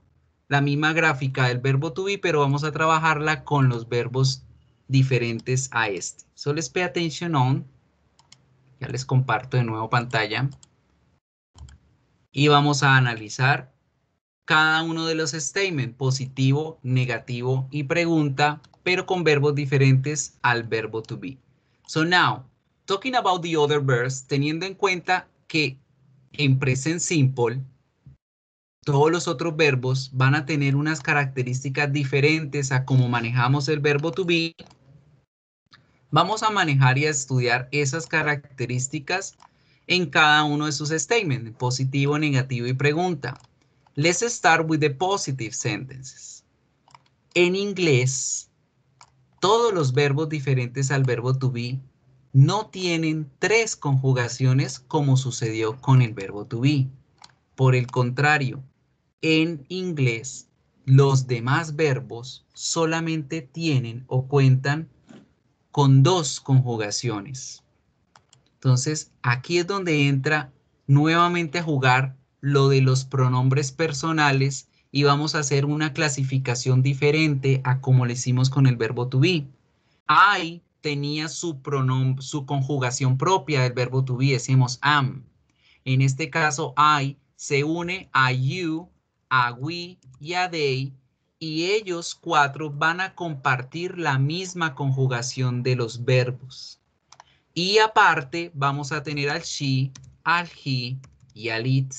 gráfica del verbo to be, pero vamos a trabajarla con los verbos diferentes a este. So, let's pay attention on. Ya les comparto de nuevo pantalla. Y vamos a analizar cada uno de los statements, positivo, negativo y pregunta, pero con verbos diferentes al verbo to be. So now, talking about the other verbs, teniendo en cuenta que en present simple, todos los otros verbos van a tener unas características diferentes a cómo manejamos el verbo to be. Vamos a manejar y a estudiar esas características en cada uno de sus statements, positivo, negativo y pregunta. Let's start with the positive sentences. En inglés, todos los verbos diferentes al verbo to be no tienen 3 conjugaciones como sucedió con el verbo to be. Por el contrario, en inglés, los demás verbos solamente tienen o cuentan con 2 conjugaciones. Entonces, aquí es donde entra nuevamente a jugar lo de los pronombres personales y vamos a hacer una clasificación diferente a como le hicimos con el verbo to be. I tenía su conjugación propia del verbo to be, decimos am. En este caso, I se une a you, a we y a they, y ellos 4 van a compartir la misma conjugación de los verbos. Y aparte, vamos a tener al she, al he y al it.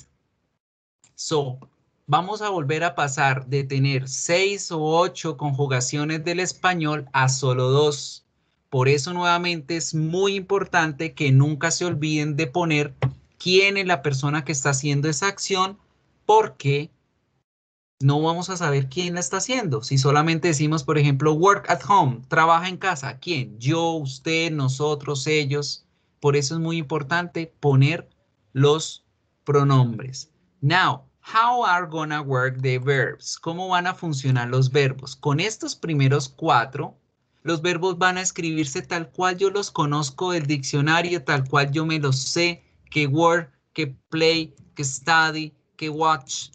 So, vamos a volver a pasar de tener 6 o 8 conjugaciones del español a solo 2. Por eso nuevamente es muy importante que nunca se olviden de poner quién es la persona que está haciendo esa acción, porque no vamos a saber quién la está haciendo. Si solamente decimos, por ejemplo, work at home, trabaja en casa, ¿quién? Yo, usted, nosotros, ellos. Por eso es muy importante poner los pronombres. Now, how are gonna work the verbs? ¿Cómo van a funcionar los verbos? Con estos primeros 4, los verbos van a escribirse tal cual yo los conozco del diccionario, tal cual yo me los sé, que work, que play, que study, que watch.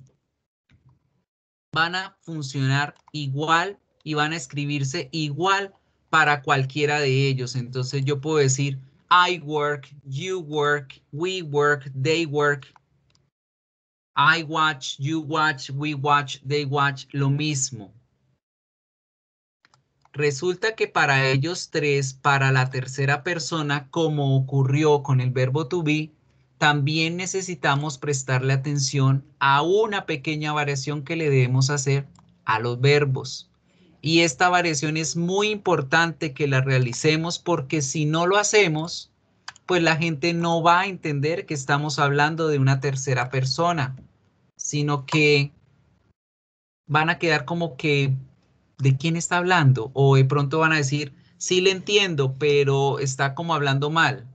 Van a funcionar igual y van a escribirse igual para cualquiera de ellos. Entonces yo puedo decir I work, you work, we work, they work. I watch, you watch, we watch, they watch, lo mismo. Resulta que para ellos 3, para la tercera persona, como ocurrió con el verbo to be, también necesitamos prestarle atención a una pequeña variación que le debemos hacer a los verbos. Y esta variación es muy importante que la realicemos porque si no lo hacemos, pues la gente no va a entender que estamos hablando de una tercera persona, sino que van a quedar como que, ¿de quién está hablando? O de pronto van a decir, sí le entiendo, pero está como hablando mal.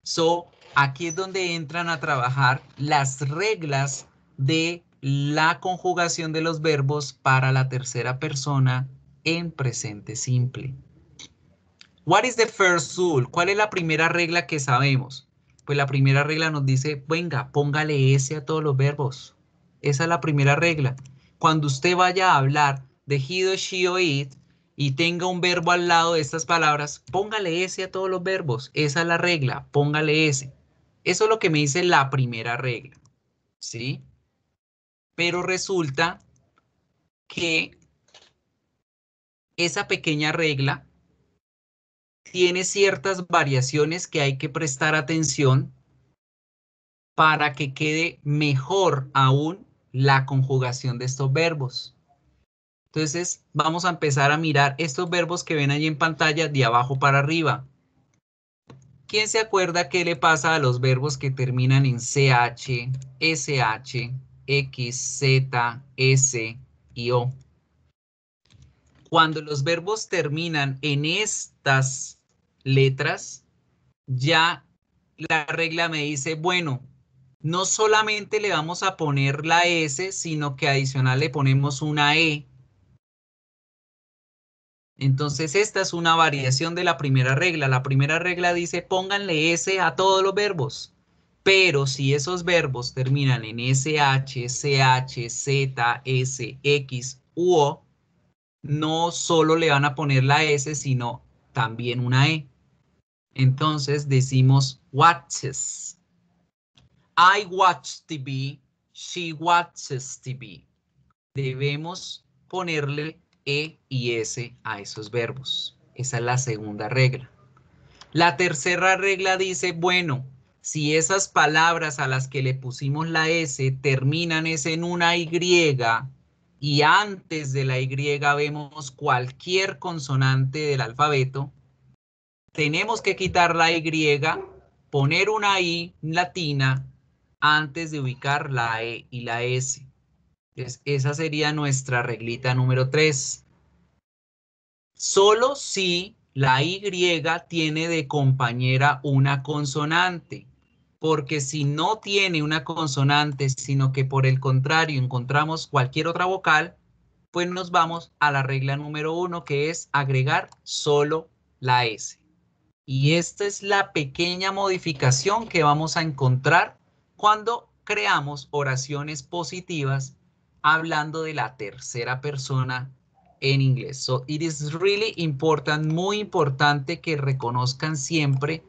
So, aquí es donde entran a trabajar las reglas de la conjugación de los verbos para la tercera persona en presente simple. What is the first rule? ¿Cuál es la primera regla que sabemos? Pues la primera regla nos dice, venga, póngale S a todos los verbos. Esa es la primera regla. Cuando usted vaya a hablar de he, do, she o it y tenga un verbo al lado de estas palabras, póngale S a todos los verbos. Esa es la regla, póngale S. Eso es lo que me dice la primera regla, ¿sí? Pero resulta que esa pequeña regla tiene ciertas variaciones que hay que prestar atención para que quede mejor aún la conjugación de estos verbos. Entonces, vamos a empezar a mirar estos verbos que ven allí en pantalla de abajo para arriba. ¿Quién se acuerda qué le pasa a los verbos que terminan en CH, SH, X, Z, S y O? Cuando los verbos terminan en estas letras, ya la regla me dice, bueno, no solamente le vamos a poner la S, sino que adicional le ponemos una E. Entonces esta es una variación de la primera regla. La primera regla dice pónganle S a todos los verbos. Pero si esos verbos terminan en SH, CH, Z, S, X u O, no solo le van a poner la S, sino también una E. Entonces decimos watches. I watch TV, she watches TV. Debemos ponerle E y S a esos verbos. Esa es la segunda regla. La tercera regla dice, bueno, si esas palabras a las que le pusimos la S terminan en una Y y antes de la Y vemos cualquier consonante del alfabeto, tenemos que quitar la Y, poner una I latina antes de ubicar la E y la S. Entonces, esa sería nuestra reglita número 3. Solo si la Y tiene de compañera una consonante, porque si no tiene una consonante, sino que por el contrario encontramos cualquier otra vocal, pues nos vamos a la regla número 1, que es agregar solo la S. Y esta es la pequeña modificación que vamos a encontrar cuando creamos oraciones positivas hablando de la tercera persona en inglés. So it is really important, muy importante que reconozcan siempre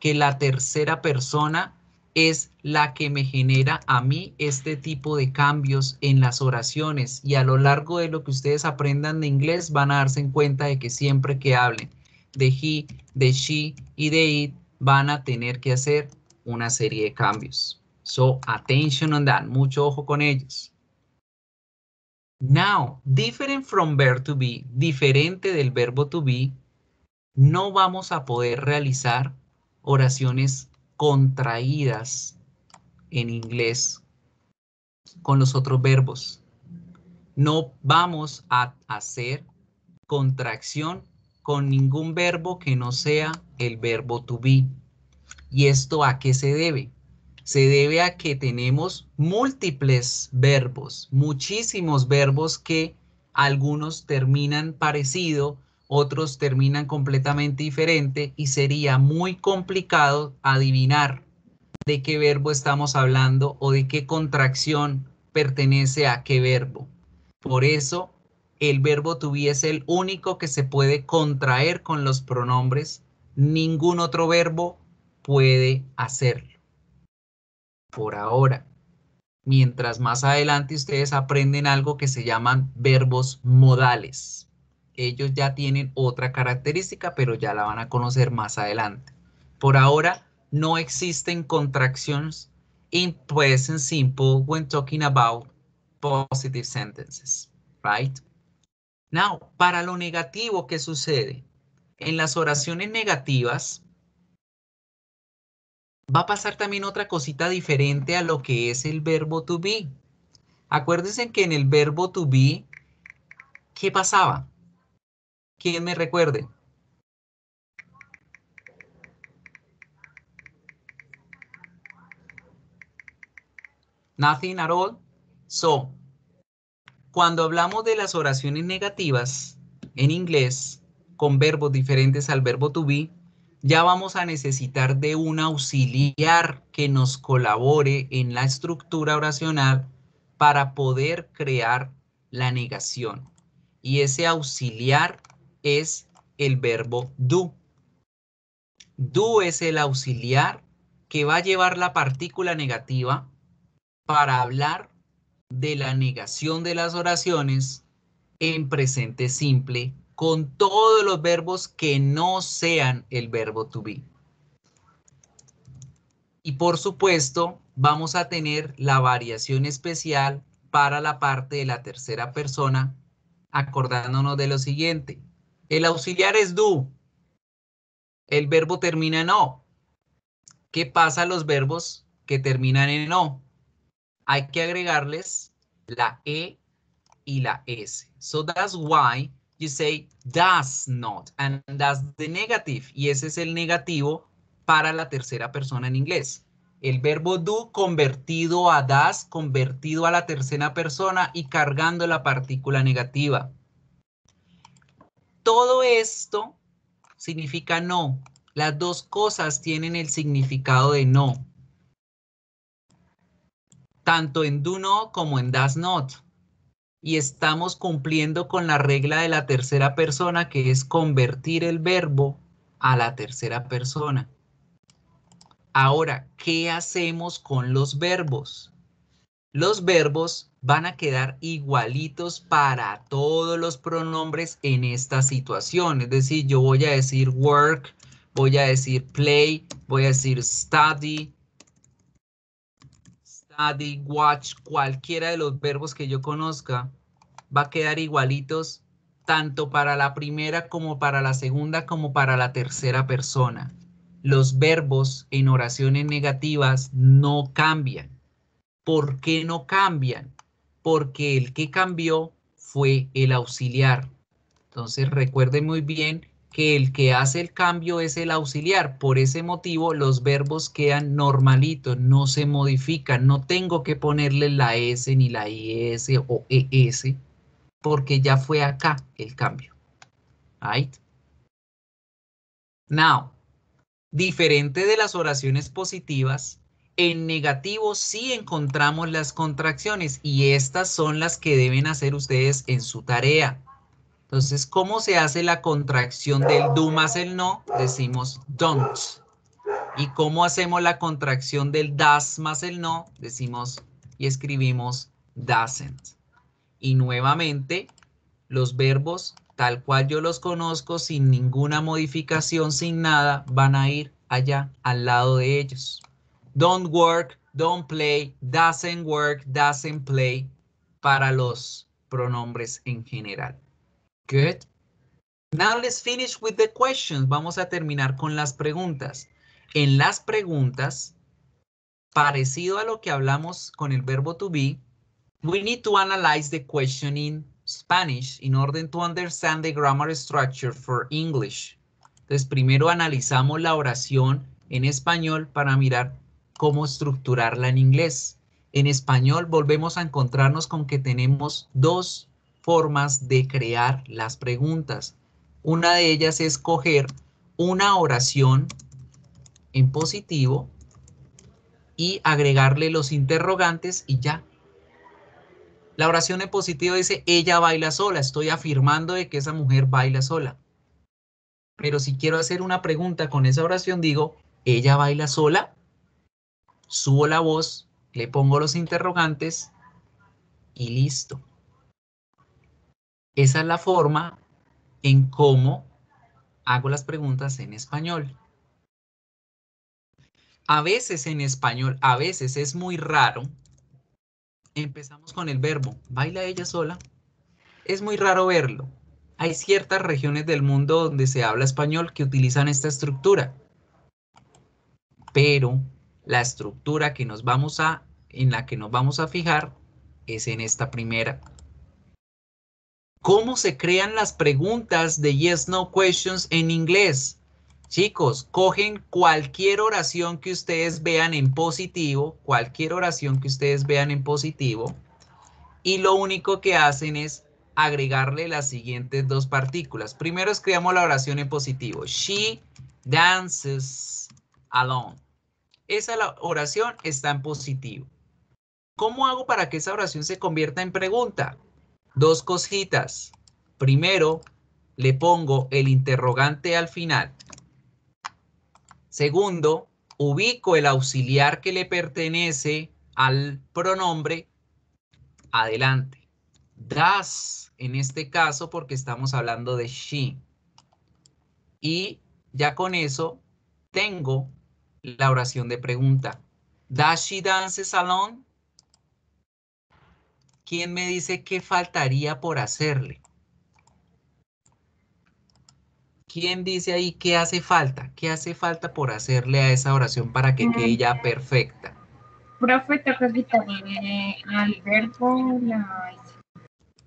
que la tercera persona es la que me genera a mí este tipo de cambios en las oraciones. Y a lo largo de lo que ustedes aprendan de inglés van a darse cuenta de que siempre que hablen de he, de she y de it van a tener que hacer una serie de cambios. So, attention on that. Mucho ojo con ellos. Now, different from verb to be, diferente del verbo to be, no vamos a poder realizar oraciones contraídas en inglés con los otros verbos. No vamos a hacer contracción con ningún verbo que no sea el verbo to be. ¿Y esto a qué se debe? Se debe a que tenemos múltiples verbos, muchísimos verbos que algunos terminan parecido, otros terminan completamente diferente y sería muy complicado adivinar de qué verbo estamos hablando o de qué contracción pertenece a qué verbo. Por eso, el verbo to be es el único que se puede contraer con los pronombres. Ningún otro verbo puede hacerlo. Por ahora. Mientras más adelante ustedes aprenden algo que se llaman verbos modales. Ellos ya tienen otra característica, pero ya la van a conocer más adelante. Por ahora, no existen contracciones in present simple when talking about positive sentences, right? Now, para lo negativo, ¿qué sucede? En las oraciones negativas va a pasar también otra cosita diferente a lo que es el verbo to be. Acuérdense que en el verbo to be, ¿qué pasaba? ¿Quién me recuerde? Nothing at all. So, cuando hablamos de las oraciones negativas en inglés, con verbos diferentes al verbo to be, ya vamos a necesitar de un auxiliar que nos colabore en la estructura oracional para poder crear la negación. Y ese auxiliar es el verbo do. Do es el auxiliar que va a llevar la partícula negativa para hablar de la negación de las oraciones en presente simple con todos los verbos que no sean el verbo to be. Y por supuesto, vamos a tener la variación especial para la parte de la tercera persona, acordándonos de lo siguiente. El auxiliar es do. El verbo termina en o. ¿Qué pasa a los verbos que terminan en o? Hay que agregarles la e y la s. So that's why you say does not, and that's the negative. Y ese es el negativo para la tercera persona en inglés. El verbo do convertido a does, convertido a la tercera persona y cargando la partícula negativa. Todo esto significa no. Las dos cosas tienen el significado de no. Tanto en do not como en does not. Y estamos cumpliendo con la regla de la tercera persona, que es convertir el verbo a la tercera persona. Ahora, ¿qué hacemos con los verbos? Los verbos van a quedar igualitos para todos los pronombres en esta situación. Es decir, yo voy a decir work, voy a decir play, voy a decir study, watch, cualquiera de los verbos que yo conozca va a quedar igualitos tanto para la primera como para la segunda como para la tercera persona. Los verbos en oraciones negativas no cambian. ¿Por qué no cambian? Porque el que cambió fue el auxiliar. Entonces recuerden muy bien que el que hace el cambio es el auxiliar. Por ese motivo los verbos quedan normalitos, no se modifican. No tengo que ponerle la S ni la IS o ES porque ya fue acá el cambio. Right? Now, diferente de las oraciones positivas, en negativo sí encontramos las contracciones y estas son las que deben hacer ustedes en su tarea. Entonces, ¿cómo se hace la contracción del do más el no? Decimos don't. ¿Y cómo hacemos la contracción del does más el no? Decimos y escribimos doesn't. Y nuevamente, los verbos, tal cual yo los conozco, sin ninguna modificación, sin nada, van a ir allá al lado de ellos. Don't work, don't play, doesn't work, doesn't play, para los pronombres en general. Good. Now let's finish with the questions. Vamos a terminar con las preguntas. En las preguntas, parecido a lo que hablamos con el verbo to be, we need to analyze the question in Spanish in order to understand the grammar structure for English. Entonces, primero analizamos la oración en español para mirar cómo estructurarla en inglés. En español volvemos a encontrarnos con que tenemos dos formas de crear las preguntas. Una de ellas es coger una oración en positivo y agregarle los interrogantes y ya. La oración en positivo dice, ella baila sola. Estoy afirmando de que esa mujer baila sola. Pero si quiero hacer una pregunta con esa oración, digo, ¿ella baila sola? Subo la voz, le pongo los interrogantes y listo. Esa es la forma en cómo hago las preguntas en español. A veces en español, a veces es muy raro. Empezamos con el verbo, ¿baila ella sola? Es muy raro verlo. Hay ciertas regiones del mundo donde se habla español que utilizan esta estructura. Pero la estructura que en la que nos vamos a fijar es en esta primera. ¿Cómo se crean las preguntas de yes, no questions en inglés? Chicos, cogen cualquier oración que ustedes vean en positivo, y lo único que hacen es agregarle las siguientes dos partículas. Primero escribamos la oración en positivo. She dances alone. Esa oración está en positivo. ¿Cómo hago para que esa oración se convierta en pregunta? Dos cositas. Primero, le pongo el interrogante al final. Segundo, ubico el auxiliar que le pertenece al pronombre adelante. Does, en este caso, porque estamos hablando de she. Y ya con eso tengo la oración de pregunta. Does she dances alone? ¿Quién me dice qué faltaría por hacerle? ¿Quién dice ahí qué hace falta? ¿Qué hace falta por hacerle a esa oración para que quede ya perfecta? Profe, toca quitarle al verbo la...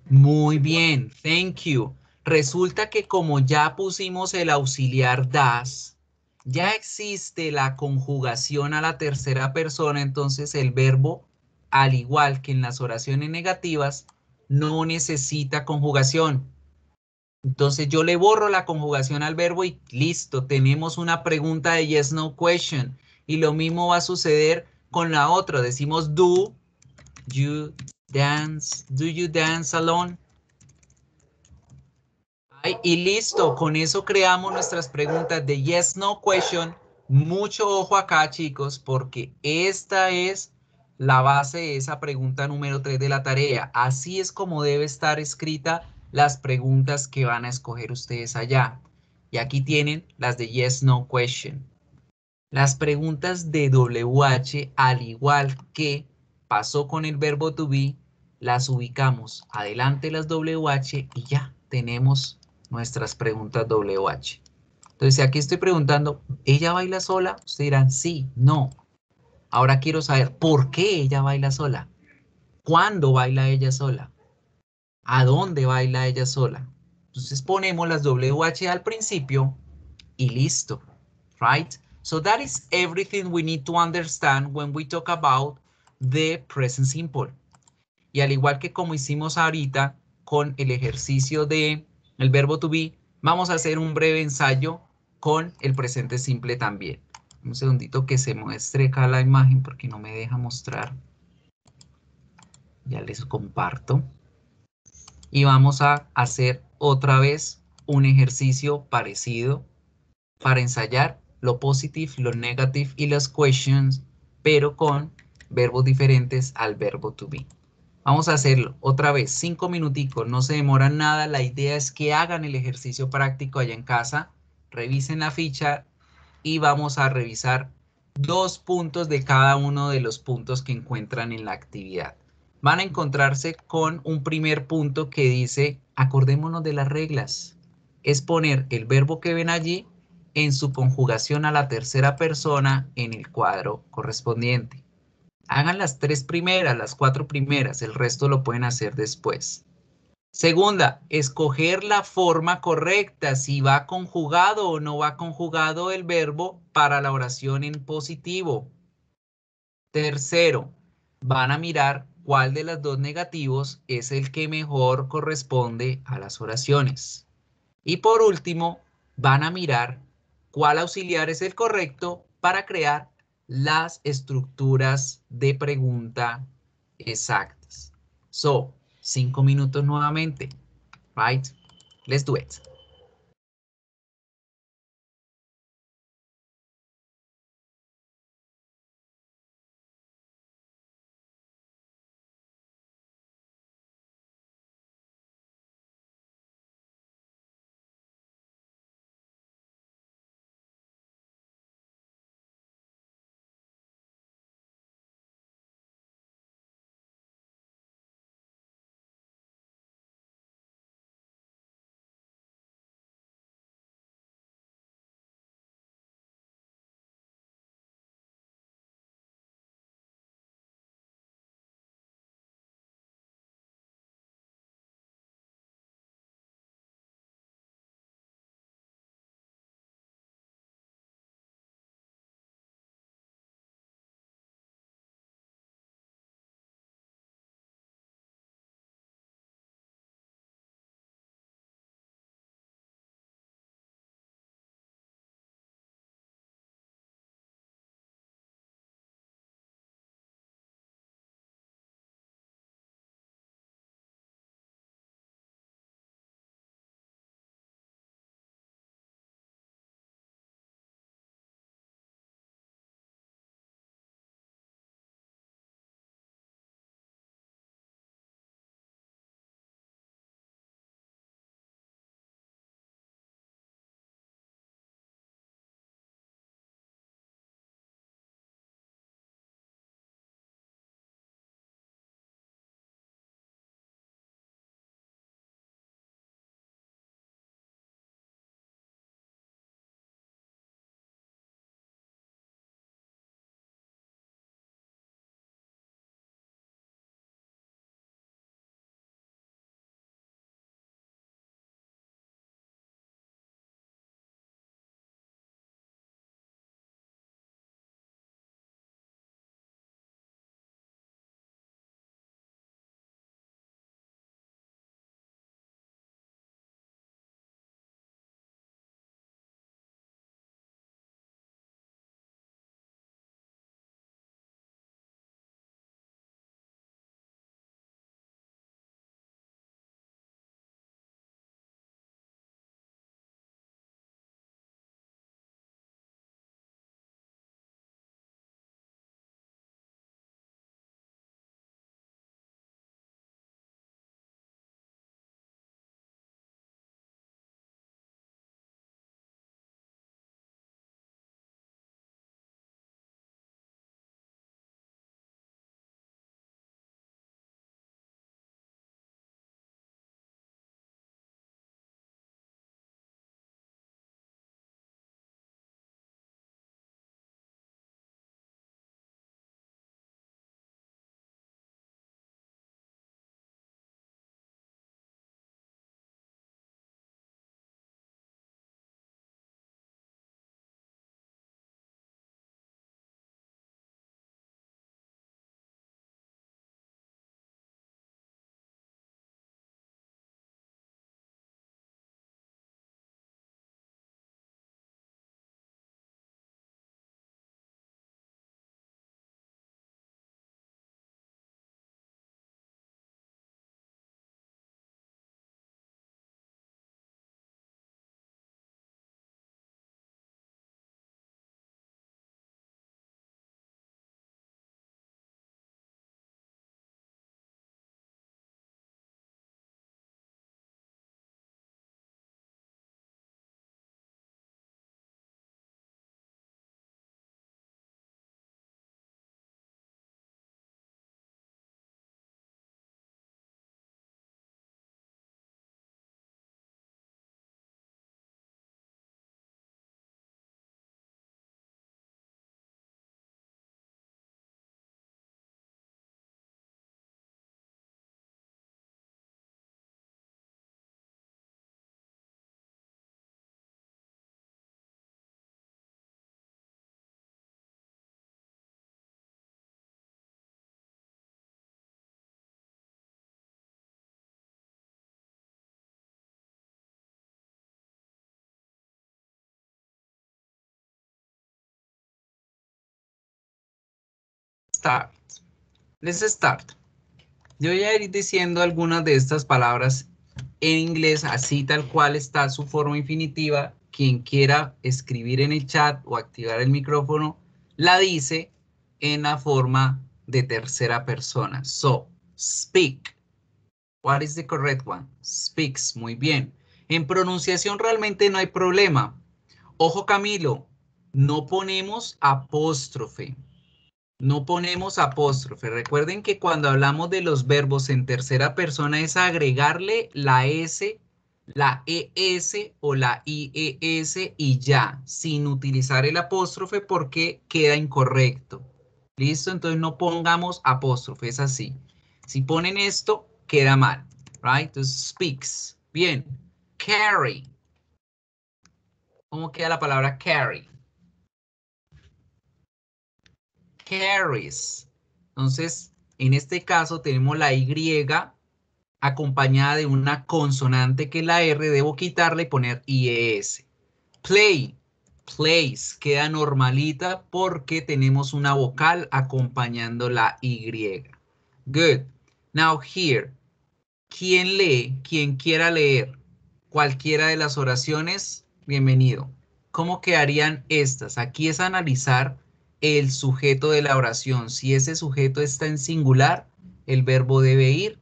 Muy bien, thank you. Resulta que como ya pusimos el auxiliar das, ya existe la conjugación a la tercera persona, entonces el verbo, al igual que en las oraciones negativas, no necesita conjugación. Entonces yo le borro la conjugación al verbo y listo, tenemos una pregunta de yes, no question. Y lo mismo va a suceder con la otra. Decimos do you dance alone? Y listo, con eso creamos nuestras preguntas de yes, no question. Mucho ojo acá, chicos, porque esta es la base de esa pregunta número 3 de la tarea. Así es como debe estar escrita las preguntas que van a escoger ustedes allá. Y aquí tienen las de yes, no question. Las preguntas de WH, al igual que pasó con el verbo to be, las ubicamos adelante las WH y ya tenemos nuestras preguntas WH. Entonces, si aquí estoy preguntando, ¿ella baila sola? Ustedes dirán, sí, no. Ahora quiero saber, ¿por qué ella baila sola? ¿Cuándo baila ella sola? ¿A dónde baila ella sola? Entonces ponemos las WH al principio y listo, right? So that is everything we need to understand when we talk about the present simple. Y al igual que como hicimos ahorita con el ejercicio de el verbo to be, vamos a hacer un breve ensayo con el presente simple también. Un segundito que se muestre acá la imagen porque no me deja mostrar. Ya les comparto. Y vamos a hacer otra vez un ejercicio parecido para ensayar lo positive, lo negative y las questions, pero con verbos diferentes al verbo to be. Vamos a hacerlo otra vez, 5 minuticos, no se demoran nada. La idea es que hagan el ejercicio práctico allá en casa, revisen la ficha y vamos a revisar 2 puntos de cada uno de los puntos que encuentran en la actividad. Van a encontrarse con un primer punto que dice, acordémonos de las reglas. Es poner el verbo que ven allí en su conjugación a la tercera persona en el cuadro correspondiente. Hagan las 3 primeras, las 4 primeras, el resto lo pueden hacer después. Segunda, escoger la forma correcta, si va conjugado o no va conjugado el verbo para la oración en positivo. Tercero, van a mirar cuál de los dos negativos es el que mejor corresponde a las oraciones. Y por último, van a mirar cuál auxiliar es el correcto para crear las estructuras de pregunta exactas. So, 5 minutos nuevamente, right? Let's do it. start. Let's start. Yo voy a ir diciendo algunas de estas palabras en inglés, así tal cual está su forma infinitiva. Quien quiera escribir en el chat o activar el micrófono, la dice en la forma de tercera persona. So, speak. What is the correct one? Speaks. Muy bien. En pronunciación realmente no hay problema. Ojo, Camilo, no ponemos apóstrofe. No ponemos apóstrofe. Recuerden que cuando hablamos de los verbos en tercera persona es agregarle la S, la ES o la IES y ya, sin utilizar el apóstrofe porque queda incorrecto. ¿Listo? Entonces no pongamos apóstrofe, es así. Si ponen esto, queda mal. Right? Entonces, speaks. Bien. Carry. ¿Cómo queda la palabra carry? Carries. Entonces, en este caso tenemos la Y acompañada de una consonante que es la R. Debo quitarla y poner IES. Play. Plays. Queda normalita porque tenemos una vocal acompañando la Y. Good. Now here. ¿Quién lee? Quien quiera leer cualquiera de las oraciones, bienvenido. ¿Cómo quedarían estas? Aquí es analizar el sujeto de la oración. Si ese sujeto está en singular, el verbo debe ir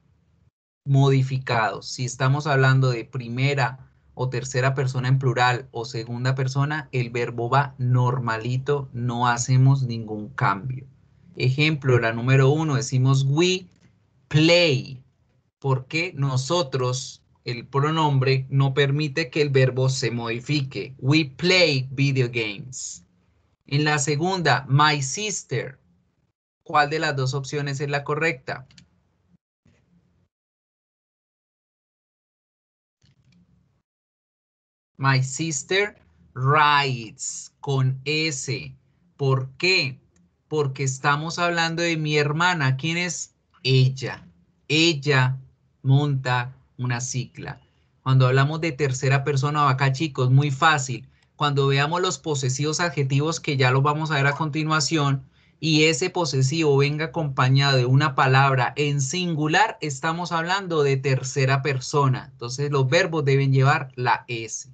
modificado. Si estamos hablando de primera o tercera persona en plural o segunda persona, el verbo va normalito, no hacemos ningún cambio. Ejemplo, la número 1, decimos we play. Porque nosotros, el pronombre, no permite que el verbo se modifique. We play video games. En la segunda, my sister. ¿Cuál de las dos opciones es la correcta? My sister rides con S. ¿Por qué? Porque estamos hablando de mi hermana. ¿Quién es? Ella. Ella monta una cicla. Cuando hablamos de tercera persona, acá chicos, muy fácil. Cuando veamos los posesivos adjetivos, que ya los vamos a ver a continuación, y ese posesivo venga acompañado de una palabra en singular, estamos hablando de tercera persona. Entonces los verbos deben llevar la S.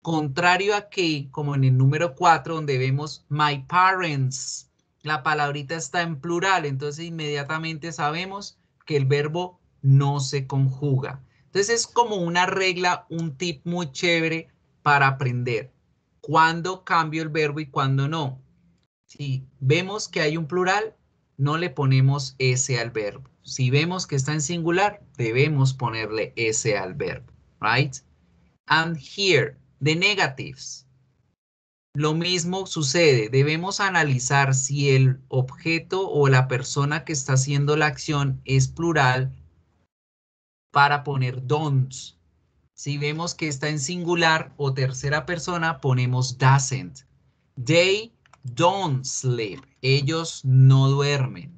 Contrario a que, como en el número 4, donde vemos my parents, la palabrita está en plural, entonces inmediatamente sabemos que el verbo no se conjuga. Entonces es como una regla, un tip muy chévere para aprender. ¿Cuándo cambio el verbo y cuándo no? Si vemos que hay un plural, no le ponemos S al verbo. Si vemos que está en singular, debemos ponerle S al verbo. Right? And here, the negatives. Lo mismo sucede. Debemos analizar si el objeto o la persona que está haciendo la acción es plural para poner don'ts. Si vemos que está en singular o tercera persona, ponemos doesn't. They don't sleep. Ellos no duermen.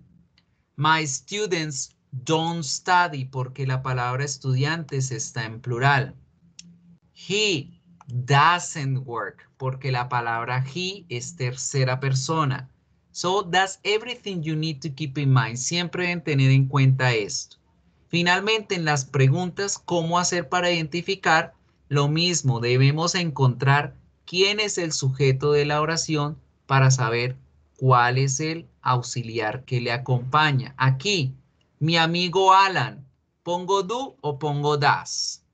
My students don't study, porque la palabra estudiantes está en plural. He doesn't work, porque la palabra he es tercera persona. So that's everything you need to keep in mind. Siempre deben tener en cuenta esto. Finalmente, en las preguntas, ¿cómo hacer para identificar? Lo mismo, debemos encontrar quién es el sujeto de la oración para saber cuál es el auxiliar que le acompaña. Aquí, mi amigo Alan, ¿pongo do o pongo das?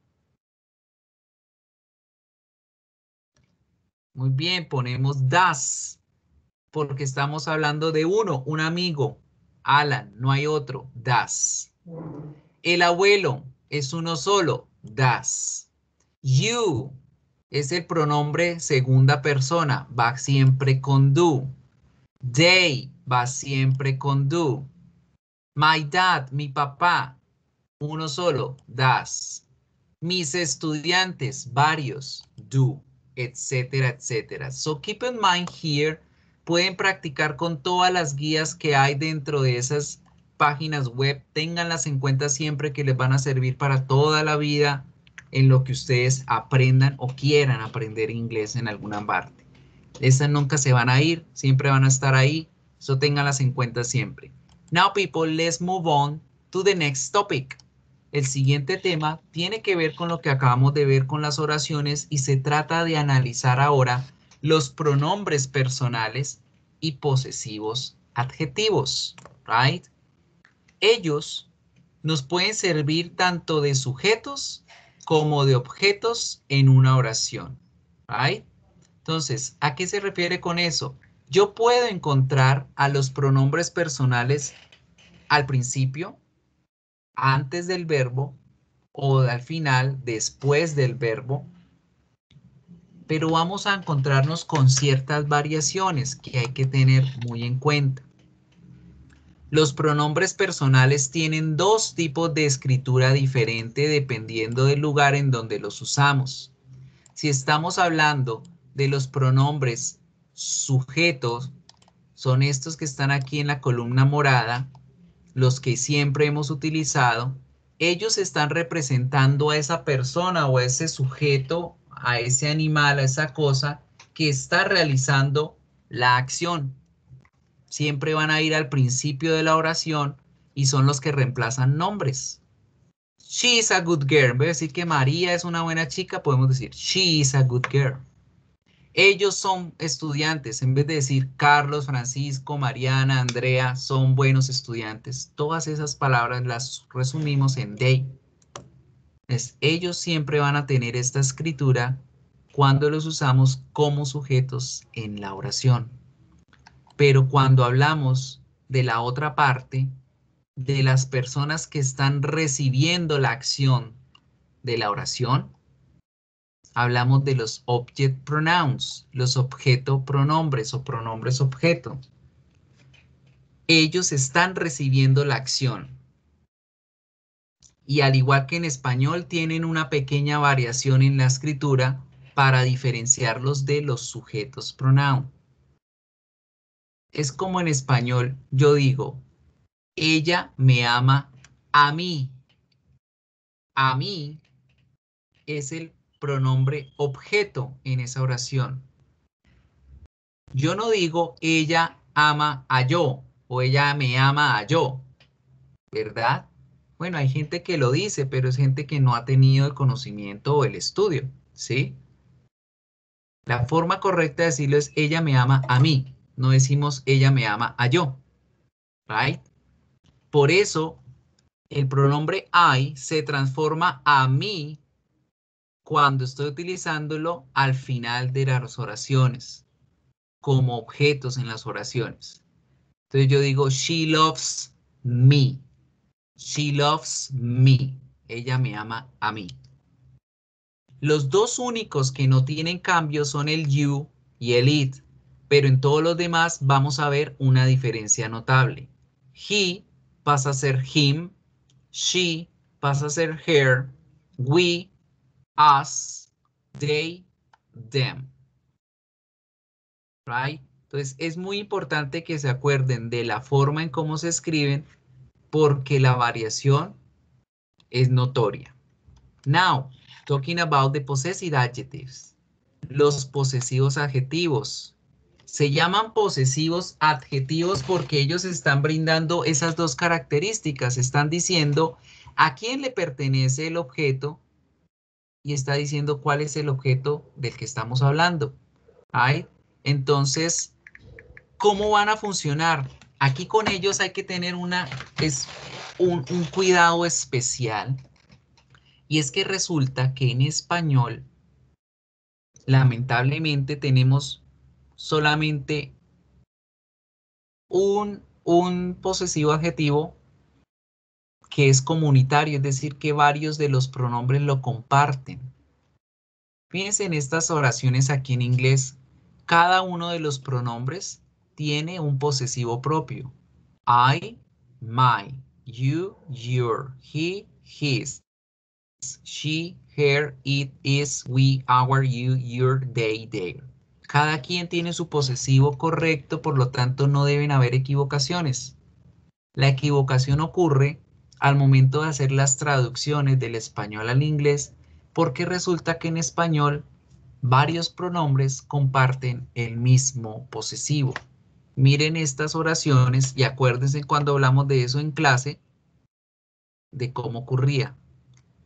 Muy bien, ponemos das, porque estamos hablando de uno, un amigo. Alan, no hay otro, das. El abuelo es uno solo, das. You es el pronombre segunda persona, va siempre con do. They va siempre con do. My dad, mi papá, uno solo, das. Mis estudiantes, varios, do, etcétera, etcétera. So keep in mind here, pueden practicar con todas las guías que hay dentro de esas páginas web. Ténganlas en cuenta siempre, que les van a servir para toda la vida en lo que ustedes aprendan o quieran aprender inglés en alguna parte. Esas nunca se van a ir, siempre van a estar ahí Eso ténganlas en cuenta siempre. Now, people, let's move on to the next topic. El siguiente tema tiene que ver con lo que acabamos de ver con las oraciones y se trata de analizar ahora los pronombres personales y posesivos adjetivos, right? Ellos nos pueden servir tanto de sujetos como de objetos en una oración, right? Entonces, ¿a qué se refiere con eso? Yo puedo encontrar a los pronombres personales al principio, antes del verbo, o al final, después del verbo, pero vamos a encontrarnos con ciertas variaciones que hay que tener muy en cuenta. Los pronombres personales tienen dos tipos de escritura diferente dependiendo del lugar en donde los usamos. Si estamos hablando de los pronombres sujetos, son estos que están aquí en la columna morada, los que siempre hemos utilizado. Ellos están representando a esa persona o a ese sujeto, a ese animal, a esa cosa que está realizando la acción. Siempre van a ir al principio de la oración y son los que reemplazan nombres. She is a good girl. En vez de decir que María es una buena chica, podemos decir she is a good girl. Ellos son estudiantes. En vez de decir Carlos, Francisco, Mariana, Andrea, son buenos estudiantes. Todas esas palabras las resumimos en they. Ellos siempre van a tener esta escritura cuando los usamos como sujetos en la oración. Pero cuando hablamos de la otra parte, de las personas que están recibiendo la acción de la oración, hablamos de los object pronouns, los objeto pronombres o pronombres objeto. Ellos están recibiendo la acción. Y al igual que en español, tienen una pequeña variación en la escritura para diferenciarlos de los sujetos pronoun. Es como en español, yo digo, ella me ama a mí. A mí es el pronombre objeto en esa oración. Yo no digo ella ama a yo o ella me ama a yo, ¿verdad? Bueno, hay gente que lo dice, pero es gente que no ha tenido el conocimiento o el estudio, ¿sí? La forma correcta de decirlo es ella me ama a mí. No decimos ella me ama a yo, ¿right? Por eso el pronombre I se transforma a mí cuando estoy utilizándolo al final de las oraciones, como objetos en las oraciones. Entonces yo digo, she loves me. She loves me. Ella me ama a mí. Los dos únicos que no tienen cambio son el you y el it, pero en todos los demás vamos a ver una diferencia notable. He pasa a ser him, she pasa a ser her, we, us, they, them. Right? Entonces es muy importante que se acuerden de la forma en cómo se escriben porque la variación es notoria. Now, talking about the possessive adjectives. Los posesivos adjetivos. Se llaman posesivos adjetivos porque ellos están brindando esas dos características. Están diciendo a quién le pertenece el objeto y está diciendo cuál es el objeto del que estamos hablando. ¿Right? Entonces, ¿cómo van a funcionar? Aquí con ellos hay que tener un cuidado especial. Y es que resulta que en español, lamentablemente, tenemos solamente un posesivo adjetivo que es comunitario, es decir, que varios de los pronombres lo comparten. Fíjense en estas oraciones aquí en inglés, cada uno de los pronombres tiene un posesivo propio. I, my, you, your, he, his, she, her, it, is, we, our, you, your, they, their. Cada quien tiene su posesivo correcto, por lo tanto no deben haber equivocaciones. La equivocación ocurre al momento de hacer las traducciones del español al inglés, porque resulta que en español varios pronombres comparten el mismo posesivo. Miren estas oraciones y acuérdense cuando hablamos de eso en clase, de cómo ocurría.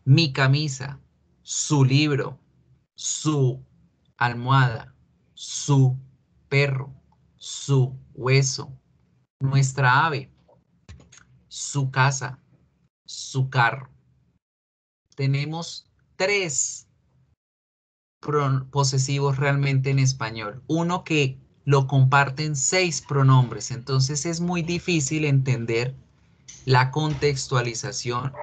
Mi camisa, su libro, su almohada, su perro, su hueso, nuestra ave, su casa, su carro. Tenemos 3 posesivos realmente en español. Uno que lo comparten 6 pronombres. Entonces es muy difícil entender la contextualización.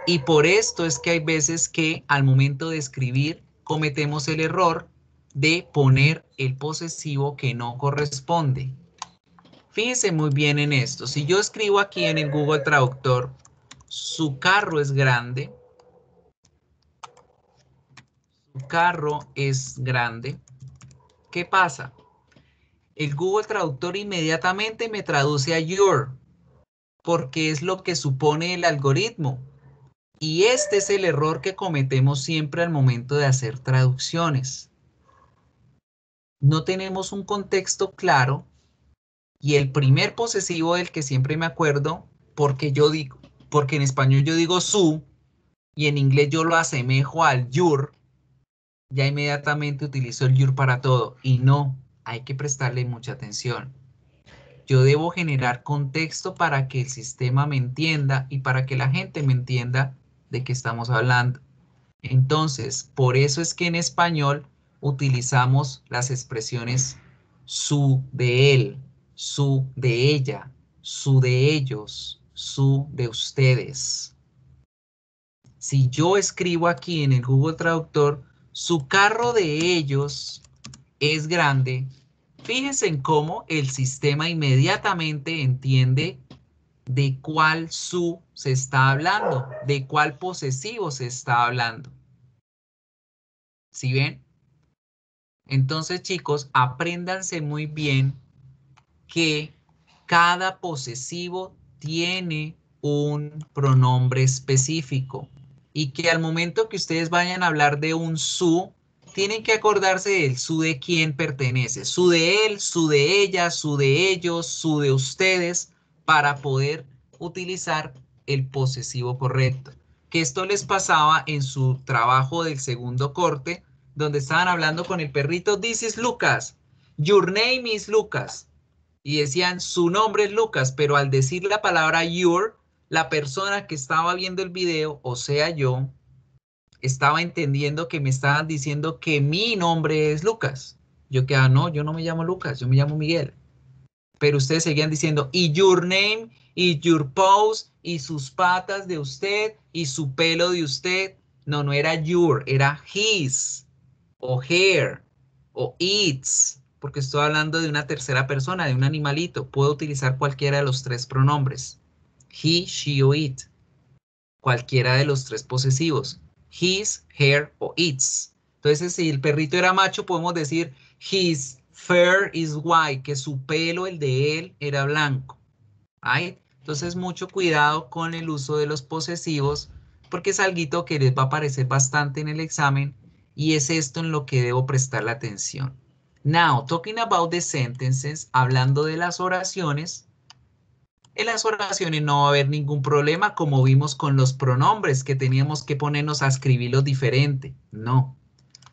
Y por esto es que hay veces que al momento de escribir cometemos el error de poner el posesivo que no corresponde. Fíjense muy bien en esto. Si yo escribo aquí en el Google Traductor, su carro es grande. Su carro es grande. ¿Qué pasa? El Google Traductor inmediatamente me traduce a your, porque es lo que supone el algoritmo. Y este es el error que cometemos siempre al momento de hacer traducciones. No tenemos un contexto claro y el primer posesivo del que siempre me acuerdo, porque en español yo digo su y en inglés yo lo asemejo al your, ya inmediatamente utilizo el your para todo y no, hay que prestarle mucha atención. Yo debo generar contexto para que el sistema me entienda y para que la gente me entienda de qué estamos hablando. Entonces, por eso es que en español utilizamos las expresiones su de él, su de ella, su de ellos, su de ustedes. Si yo escribo aquí en el Google Traductor, su carro de ellos es grande, fíjense en cómo el sistema inmediatamente entiende de cuál su se está hablando, de cuál posesivo se está hablando. ¿Sí ven? Entonces, chicos, apréndanse muy bien que cada posesivo tiene un pronombre específico y que al momento que ustedes vayan a hablar de un su, tienen que acordarse del su de quién pertenece, su de él, su de ella, su de ellos, su de ustedes, para poder utilizar el posesivo correcto. Que esto les pasaba en su trabajo del segundo corte, donde estaban hablando con el perrito, this is Lucas, your name is Lucas. Y decían, su nombre es Lucas, pero al decir la palabra your, la persona que estaba viendo el video, o sea yo, estaba entendiendo que me estaban diciendo que mi nombre es Lucas. Yo que, no, yo no me llamo Lucas, yo me llamo Miguel. Pero ustedes seguían diciendo, y your name, y your pose, y sus patas de usted, y su pelo de usted. No, no era your, era his, o her, o its, porque estoy hablando de una tercera persona, de un animalito. Puedo utilizar cualquiera de los 3 pronombres. He, she o it. Cualquiera de los 3 posesivos. His, her o its. Entonces, si el perrito era macho, podemos decir his fur is white, que su pelo, el de él, era blanco. ¿Right? Entonces, mucho cuidado con el uso de los posesivos, porque es algo que les va a aparecer bastante en el examen y es esto en lo que debo prestar la atención. Now, talking about the sentences, hablando de las oraciones, en las oraciones no va a haber ningún problema como vimos con los pronombres que teníamos que ponernos a escribirlos diferente. No.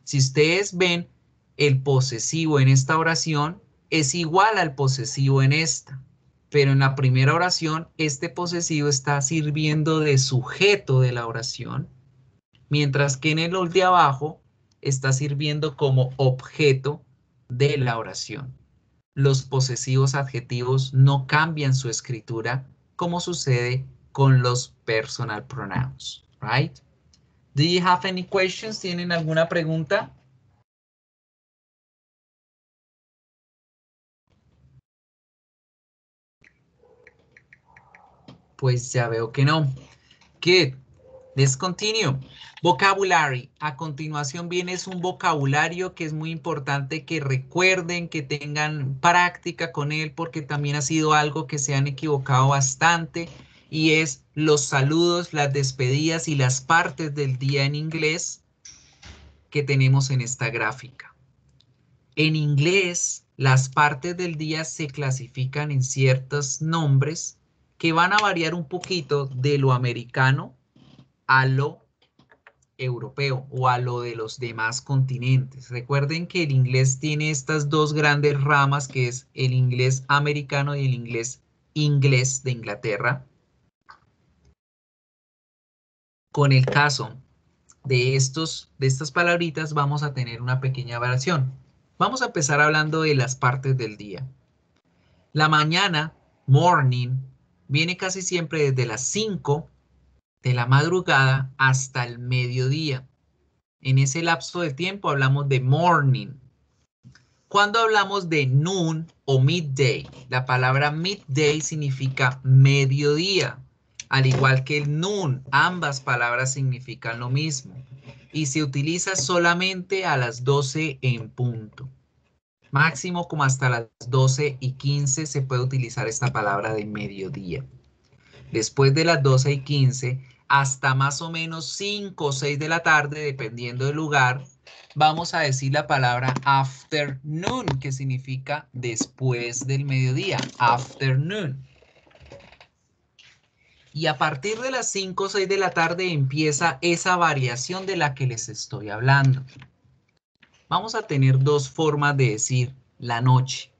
Si ustedes ven, el posesivo en esta oración es igual al posesivo en esta. Pero en la primera oración, este posesivo está sirviendo de sujeto de la oración, mientras que en el de abajo está sirviendo como objeto de la oración. Los posesivos adjetivos no cambian su escritura como sucede con los personal pronouns, right? Do you have any questions? ¿Tienen alguna pregunta? Pues ya veo que no. Good. Let's continue. Vocabulary. A continuación viene un vocabulario que es muy importante que recuerden, que tengan práctica con él, porque también ha sido algo que se han equivocado bastante, y es los saludos, las despedidas y las partes del día en inglés que tenemos en esta gráfica. En inglés las partes del día se clasifican en ciertos nombres que van a variar un poquito de lo americano a lo europeo o a lo de los demás continentes. Recuerden que el inglés tiene estas dos grandes ramas, que es el inglés americano y el inglés de Inglaterra. Con el caso de estas palabritas vamos a tener una pequeña variación. Vamos a empezar hablando de las partes del día. La mañana, morning, viene casi siempre desde las 5 de la madrugada hasta el mediodía. En ese lapso de tiempo hablamos de morning. Cuando hablamos de noon o midday, la palabra midday significa mediodía, al igual que el noon, ambas palabras significan lo mismo y se utiliza solamente a las 12 en punto. Máximo como hasta las 12:15 se puede utilizar esta palabra de mediodía. Después de las 12:15 hasta más o menos 5 o 6 de la tarde, dependiendo del lugar, vamos a decir la palabra afternoon, que significa después del mediodía, afternoon. Y a partir de las 5 o 6 de la tarde empieza esa variación de la que les estoy hablando. Vamos a tener dos formas de decir la noche.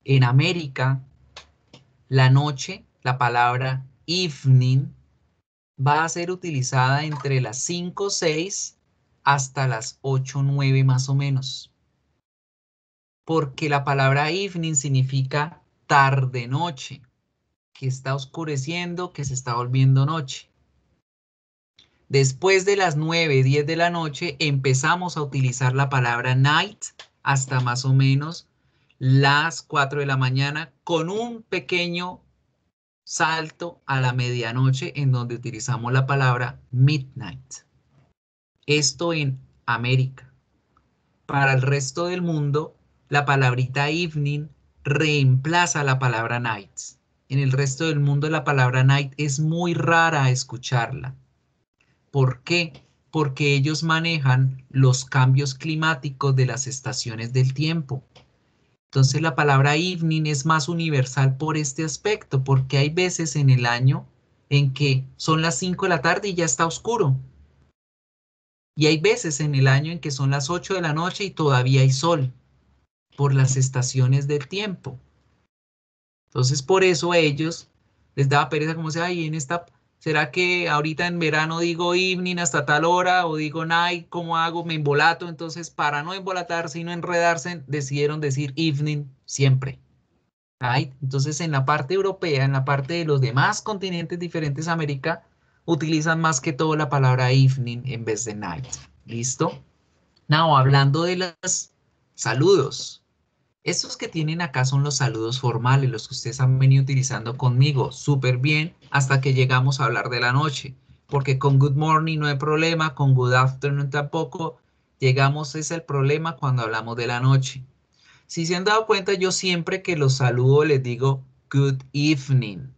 En América, la noche, la palabra evening, va a ser utilizada entre las 5 o 6 hasta las 8 o 9 más o menos. Porque la palabra evening significa tarde-noche, que está oscureciendo, que se está volviendo noche. Después de las 9, 10 de la noche empezamos a utilizar la palabra night hasta más o menos las 4 de la mañana con un pequeño salto a la medianoche en donde utilizamos la palabra midnight. Esto en América. Para el resto del mundo, la palabrita evening reemplaza la palabra night. En el resto del mundo la palabra night es muy rara escucharla. ¿Por qué? Porque ellos manejan los cambios climáticos de las estaciones del tiempo. Entonces la palabra evening es más universal por este aspecto, porque hay veces en el año en que son las 5 de la tarde y ya está oscuro. Y hay veces en el año en que son las 8 de la noche y todavía hay sol, por las estaciones del tiempo. Entonces por eso a ellos les daba pereza como sea, ay, ¿será que ahorita en verano digo evening hasta tal hora o digo night? ¿Cómo hago? Me embolato. Entonces, para no embolatarse y no enredarse, decidieron decir evening siempre. Right? Entonces, en la parte europea, en la parte de los demás continentes diferentes a América, utilizan más que todo la palabra evening en vez de night. ¿Listo? Now, hablando de los saludos. Estos que tienen acá son los saludos formales, los que ustedes han venido utilizando conmigo súper bien hasta que llegamos a hablar de la noche. Porque con good morning no hay problema, con good afternoon tampoco. Llegamos, es el problema cuando hablamos de la noche. Si se han dado cuenta, yo siempre que los saludo les digo good evening,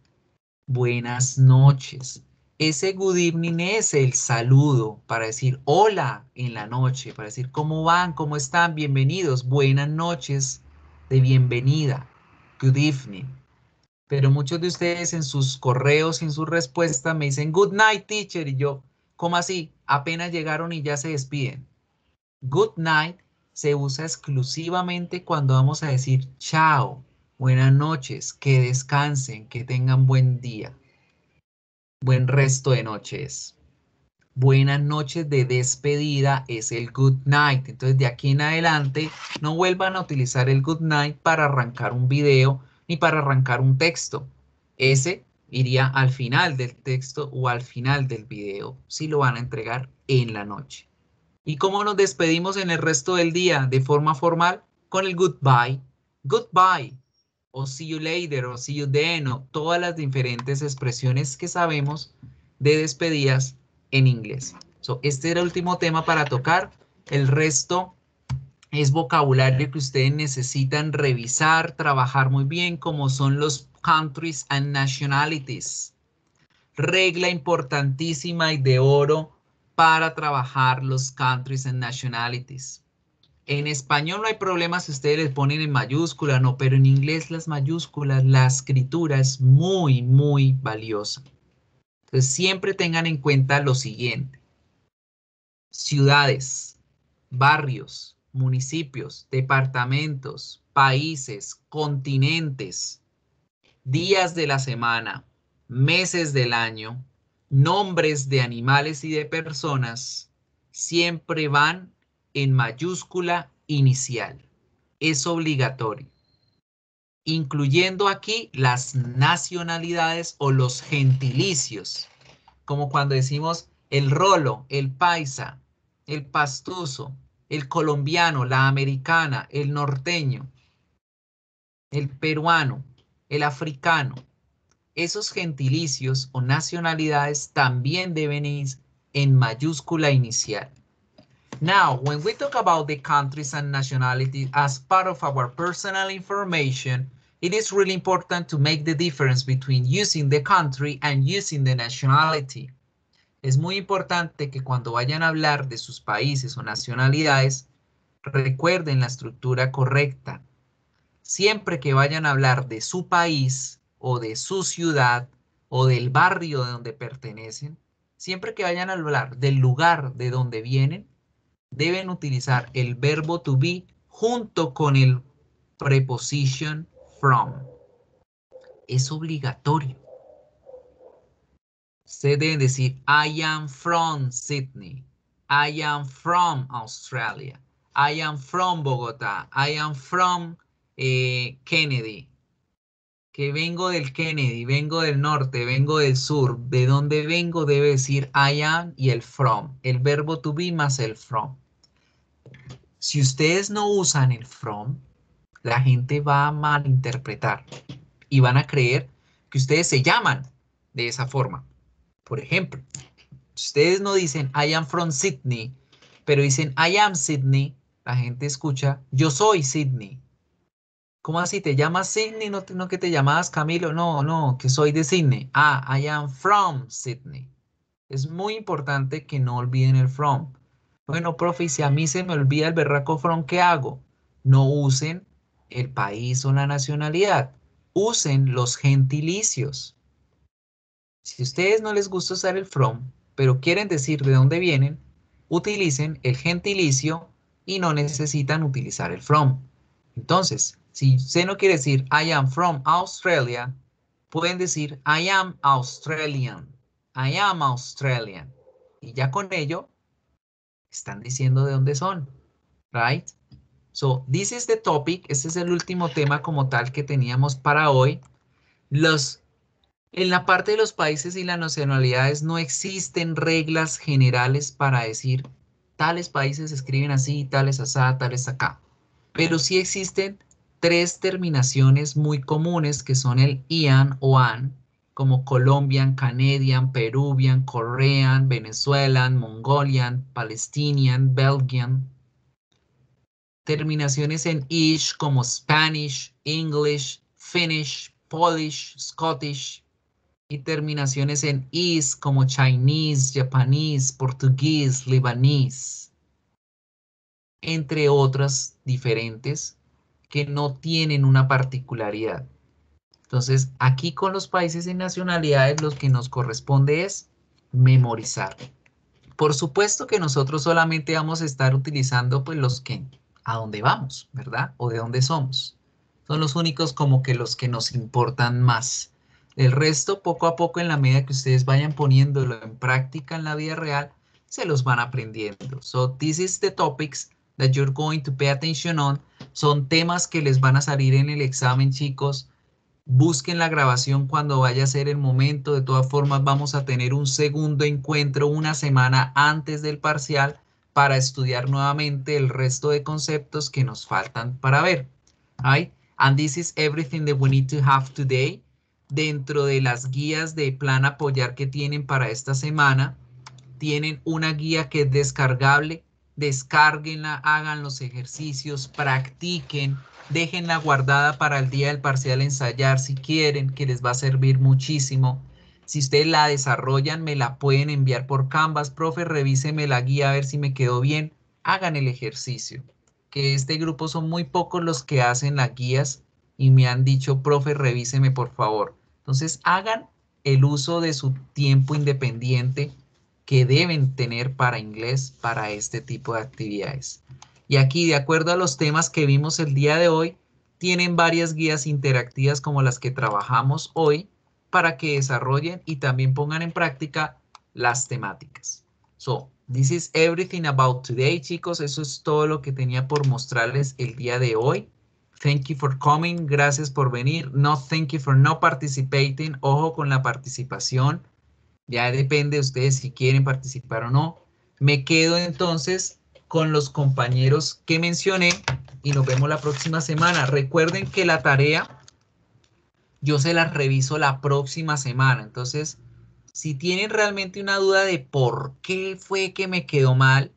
buenas noches. Ese good evening es el saludo para decir hola en la noche, para decir cómo van, cómo están, bienvenidos, buenas noches de bienvenida, good evening. Pero muchos de ustedes en sus correos, en sus respuestas me dicen good night teacher y yo, ¿cómo así? Apenas llegaron y ya se despiden. Good night se usa exclusivamente cuando vamos a decir chao, buenas noches, que descansen, que tengan buen día, buen resto de noches. Buenas noches de despedida es el good night. Entonces de aquí en adelante no vuelvan a utilizar el good night para arrancar un video ni para arrancar un texto. Ese iría al final del texto o al final del video si lo van a entregar en la noche. ¿Y cómo nos despedimos en el resto del día de forma formal? Con el goodbye. Goodbye. O see you later o see you then o todas las diferentes expresiones que sabemos de despedidas en inglés. Este era el último tema para tocar. El resto es vocabulario que ustedes necesitan revisar, trabajar muy bien, como son los countries and nationalities. Regla importantísima y de oro para trabajar los countries and nationalities. En español no hay problema si ustedes les ponen en mayúscula, no, pero en inglés las mayúsculas, la escritura es muy, muy valiosa. Entonces siempre tengan en cuenta lo siguiente. Ciudades, barrios, municipios, departamentos, países, continentes, días de la semana, meses del año, nombres de animales y de personas, siempre van en mayúscula inicial. Es obligatorio, incluyendo aquí las nacionalidades o los gentilicios, como cuando decimos el rolo, el paisa, el pastuso, el colombiano, la americana, el norteño, el peruano, el africano. Esos gentilicios o nacionalidades también deben ir en mayúscula inicial. Now, when we talk about the countries and nationalities as part of our personal information, it is really important to make the difference between using the country and using the nationality. Es muy importante que cuando vayan a hablar de sus países o nacionalidades, recuerden la estructura correcta. Siempre que vayan a hablar de su país o de su ciudad o del barrio de donde pertenecen, siempre que vayan a hablar del lugar de donde vienen, deben utilizar el verbo to be junto con el preposition from. Es obligatorio. Ustedes deben decir, I am from Sydney. I am from Australia. I am from Bogotá. I am from Kennedy. Que vengo del Kennedy, vengo del norte, vengo del sur. De donde vengo debe decir I am y el from. El verbo to be más el from. Si ustedes no usan el from, la gente va a malinterpretar y van a creer que ustedes se llaman de esa forma. Por ejemplo, si ustedes no dicen I am from Sydney, pero dicen I am Sydney, la gente escucha yo soy Sydney. ¿Cómo así? ¿Te llamas Sydney? No que te llamabas Camilo. No, que soy de Sydney. Ah, I am from Sydney. Es muy importante que no olviden el from. Bueno, profe, si a mí se me olvida el berraco from, ¿qué hago? No usen el país o la nacionalidad. Usen los gentilicios. Si a ustedes no les gusta usar el from, pero quieren decir de dónde vienen, utilicen el gentilicio y no necesitan utilizar el from. Entonces, si usted no quiere decir I am from Australia, pueden decir I am Australian. I am Australian. Y ya con ello están diciendo de dónde son. Right? So, this is the topic. Este es el último tema como tal que teníamos para hoy. En la parte de los países y las nacionalidades no existen reglas generales para decir tales países se escriben así, tales asá, tales acá. Pero sí existen tres terminaciones muy comunes que son el ian o an, como Colombian, Canadian, Peruvian, Korean, Venezuelan, Mongolian, Palestinian, Belgian. Terminaciones en ish como Spanish, English, Finnish, Polish, Scottish. Y terminaciones en is como Chinese, Japanese, Portugués, Libanese. Entre otras diferentes que no tienen una particularidad. Entonces, aquí con los países y nacionalidades lo que nos corresponde es memorizar. Por supuesto que nosotros solamente vamos a estar utilizando pues los que a dónde vamos, ¿verdad? O de dónde somos. Son los únicos como que los que nos importan más. El resto, poco a poco, en la medida que ustedes vayan poniéndolo en práctica en la vida real, se los van aprendiendo. So, this is the topics that you're going to pay attention on. Son temas que les van a salir en el examen, chicos. Busquen la grabación cuando vaya a ser el momento. De todas formas, vamos a tener un segundo encuentro una semana antes del parcial para estudiar nuevamente el resto de conceptos que nos faltan para ver. Right? And this is everything that we need to have today. Dentro de las guías de plan apoyar que tienen para esta semana, tienen una guía que es descargable. Descárguenla, hagan los ejercicios, practiquen, déjenla guardada para el día del parcial ensayar si quieren, que les va a servir muchísimo. Si ustedes la desarrollan, me la pueden enviar por Canvas. Profe, revíseme la guía a ver si me quedó bien. Hagan el ejercicio. que este grupo son muy pocos los que hacen las guías y me han dicho, profe, revíseme por favor. Entonces, hagan el uso de su tiempo independiente que deben tener para inglés para este tipo de actividades. Y aquí, de acuerdo a los temas que vimos el día de hoy, tienen varias guías interactivas como las que trabajamos hoy para que desarrollen y también pongan en práctica las temáticas. So, this is everything about today, chicos. Eso es todo lo que tenía por mostrarles el día de hoy. Thank you for coming. Gracias por venir. No, thank you for not participating. Ojo con la participación. Ya depende de ustedes si quieren participar o no. Me quedo entonces con los compañeros que mencioné y nos vemos la próxima semana. Recuerden que la tarea yo se la reviso la próxima semana. Entonces, si tienen realmente una duda de por qué fue que me quedó mal,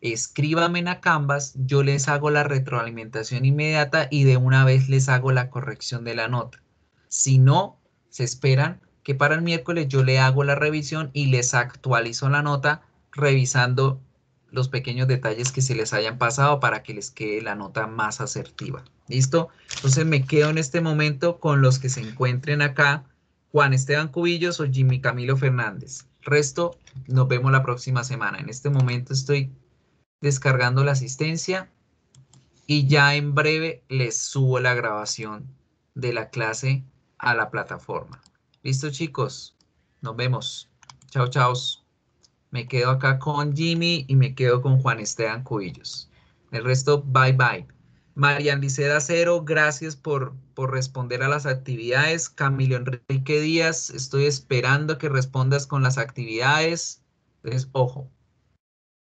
escríbanme en a Canvas, yo les hago la retroalimentación inmediata y de una vez les hago la corrección de la nota. Si no, se esperan que para el miércoles yo le hago la revisión y les actualizo la nota revisando los pequeños detalles que se les hayan pasado para que les quede la nota más asertiva. ¿Listo? Entonces me quedo en este momento con los que se encuentren acá, Juan Esteban Cubillos o Jimmy Camilo Fernández. Resto, nos vemos la próxima semana. En este momento estoy descargando la asistencia y ya en breve les subo la grabación de la clase a la plataforma. ¿Listo, chicos? Nos vemos. Chao, chao. Me quedo acá con Jimmy y me quedo con Juan Esteban Cubillos. El resto, bye, bye. Marian Liceda Cero, gracias por responder a las actividades. Camilo Enrique Díaz, estoy esperando que respondas con las actividades. Entonces, ojo.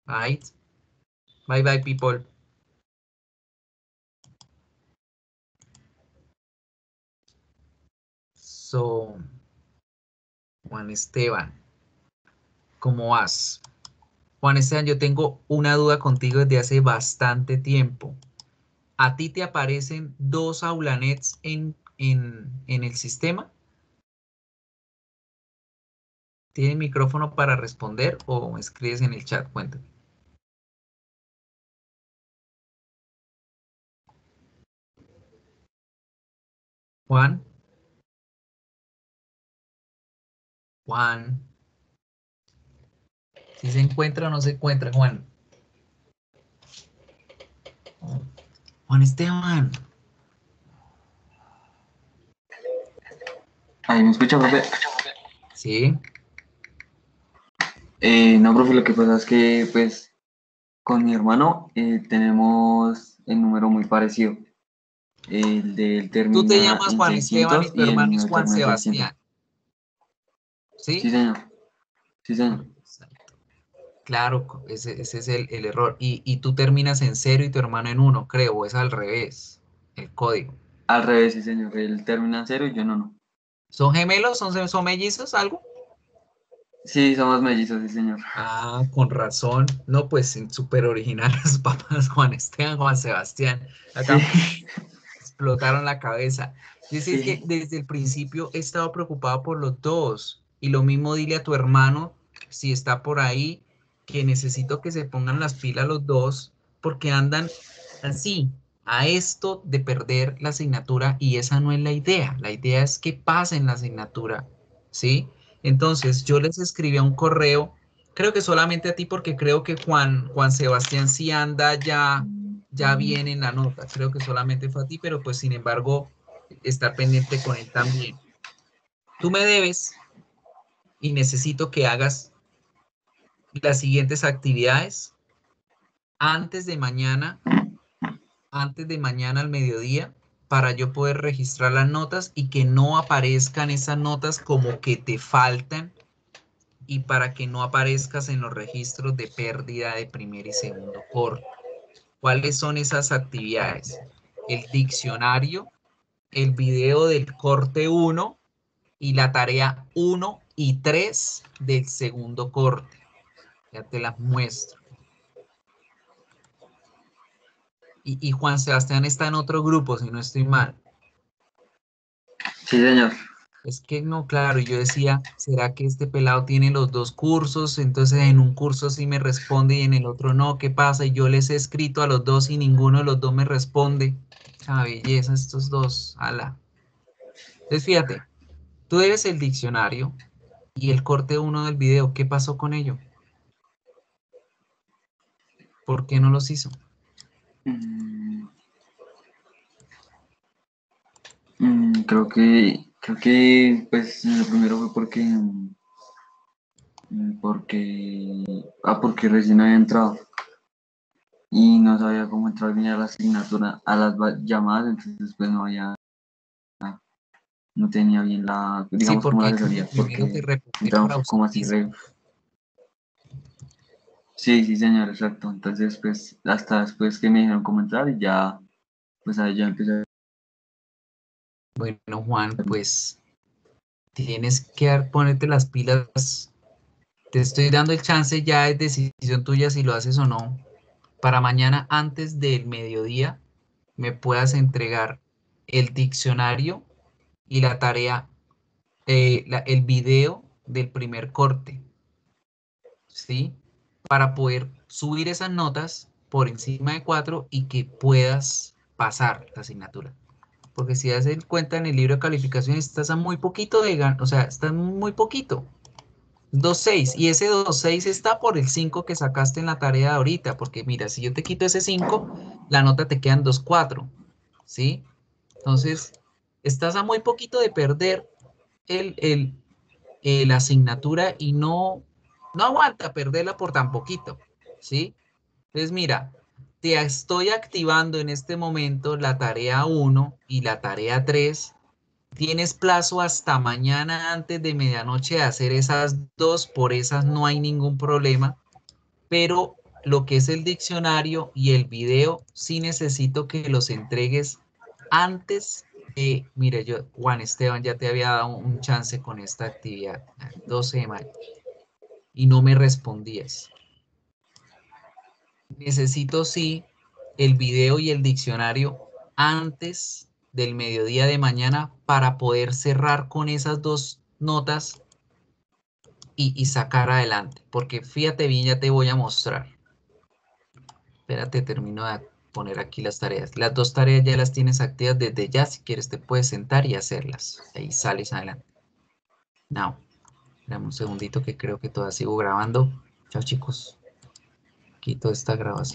Right? Bye, bye, people. So, Juan Esteban, ¿cómo vas? Juan Esteban, yo tengo una duda contigo desde hace bastante tiempo. ¿A ti te aparecen dos Aulanets en el sistema? ¿Tienes micrófono para responder o me escribes en el chat? Cuéntame. Juan. Juan. Si se encuentra o no se encuentra, Juan. Juan Esteban. Ahí me escucha, profe. Sí. No, profe, lo que pasa es que, pues, con mi hermano tenemos el número muy parecido. El de él Tú te termina llamas en Juan Esteban y 600 tu y el hermano es mío Juan termina en 600. Sebastián. ¿Sí? Sí, señor. Sí, señor. Claro, ese es el error. Y tú terminas en 0 y tu hermano en 1, creo, o es al revés, el código. Al revés, sí, señor. Él termina en 0 y yo no. ¿Son gemelos? ¿Son mellizos? ¿Algo? Sí, somos mellizos, sí, señor. Ah, con razón. No, pues súper originales los papás, Juan Esteban, Juan Sebastián. Sí, Acá explotaron la cabeza. Yo sé que sí. desde el principio he estado preocupado por los dos. Y lo mismo dile a tu hermano, si está por ahí, que necesito que se pongan las pilas los dos, porque andan así, a esto de perder la asignatura, y esa no es la idea. La idea es que pasen la asignatura, ¿sí? Entonces, yo les escribí un correo, creo que solamente a ti, porque creo que Juan Sebastián sí anda ya viene en la nota. Creo que solamente fue a ti, pero pues sin embargo, estar pendiente con él también. Tú me debes y necesito que hagas las siguientes actividades antes de mañana al mediodía, para yo poder registrar las notas y que no aparezcan esas notas como que te faltan y para que no aparezcas en los registros de pérdida de primer y segundo corte. ¿Cuáles son esas actividades? El diccionario, el video del corte 1 y la tarea 1 y 3 del segundo corte. Ya te las muestro. Y Juan Sebastián está en otro grupo, si no estoy mal. Sí, señor. Es que no, claro, yo decía, ¿será que este pelado tiene los dos cursos? Entonces en un curso sí me responde y en el otro no, ¿qué pasa? Y yo les he escrito a los dos y ninguno de los dos me responde. Ah, belleza, estos dos, ala. Entonces fíjate, tú debes el diccionario y el corte uno del video, ¿qué pasó con ello? ¿Por qué no los hizo? Mm, creo que, pues, lo primero fue porque recién había entrado y no sabía cómo entrar bien a la asignatura, a las llamadas, entonces, pues, no tenía bien Sí, digamos, como la porque como asesoría, primero te porque reporté por entramos como así, ausentismo. sí, sí, señor, exacto. Entonces, pues, hasta después que me dijeron cómo entrar y ya, pues, ahí ya empecé. Bueno, Juan, pues tienes que ponerte las pilas. Te estoy dando el chance, ya es decisión tuya si lo haces o no. Para mañana antes del mediodía me puedas entregar el diccionario y la tarea, el video del primer corte, ¿sí? Para poder subir esas notas por encima de 4 y que puedas pasar la asignatura. Porque si das cuenta en el libro de calificaciones, estás a muy poquito o sea, estás muy poquito. 2,6 y ese 2,6 está por el 5 que sacaste en la tarea de ahorita, porque mira, si yo te quito ese 5, la nota te quedan 2,4, ¿sí? Entonces, estás a muy poquito de perder la asignatura y no aguanta perderla por tan poquito, ¿sí? Entonces, mira, te estoy activando en este momento la tarea 1 y la tarea 3. Tienes plazo hasta mañana antes de medianoche de hacer esas dos, por esas no hay ningún problema, pero lo que es el diccionario y el video, sí necesito que los entregues antes de, mire, yo, Juan Esteban, ya te había dado un chance con esta actividad, 12 de mayo, y no me respondías. Necesito sí el video y el diccionario antes del mediodía de mañana para poder cerrar con esas dos notas y sacar adelante. Porque fíjate bien, ya te voy a mostrar. Espérate, termino de poner aquí las tareas. Las dos tareas ya las tienes activas desde ya. Si quieres te puedes sentar y hacerlas. Ahí sales adelante. Now, dame un segundito que creo que todavía sigo grabando. Chao chicos. Quito esta grabación.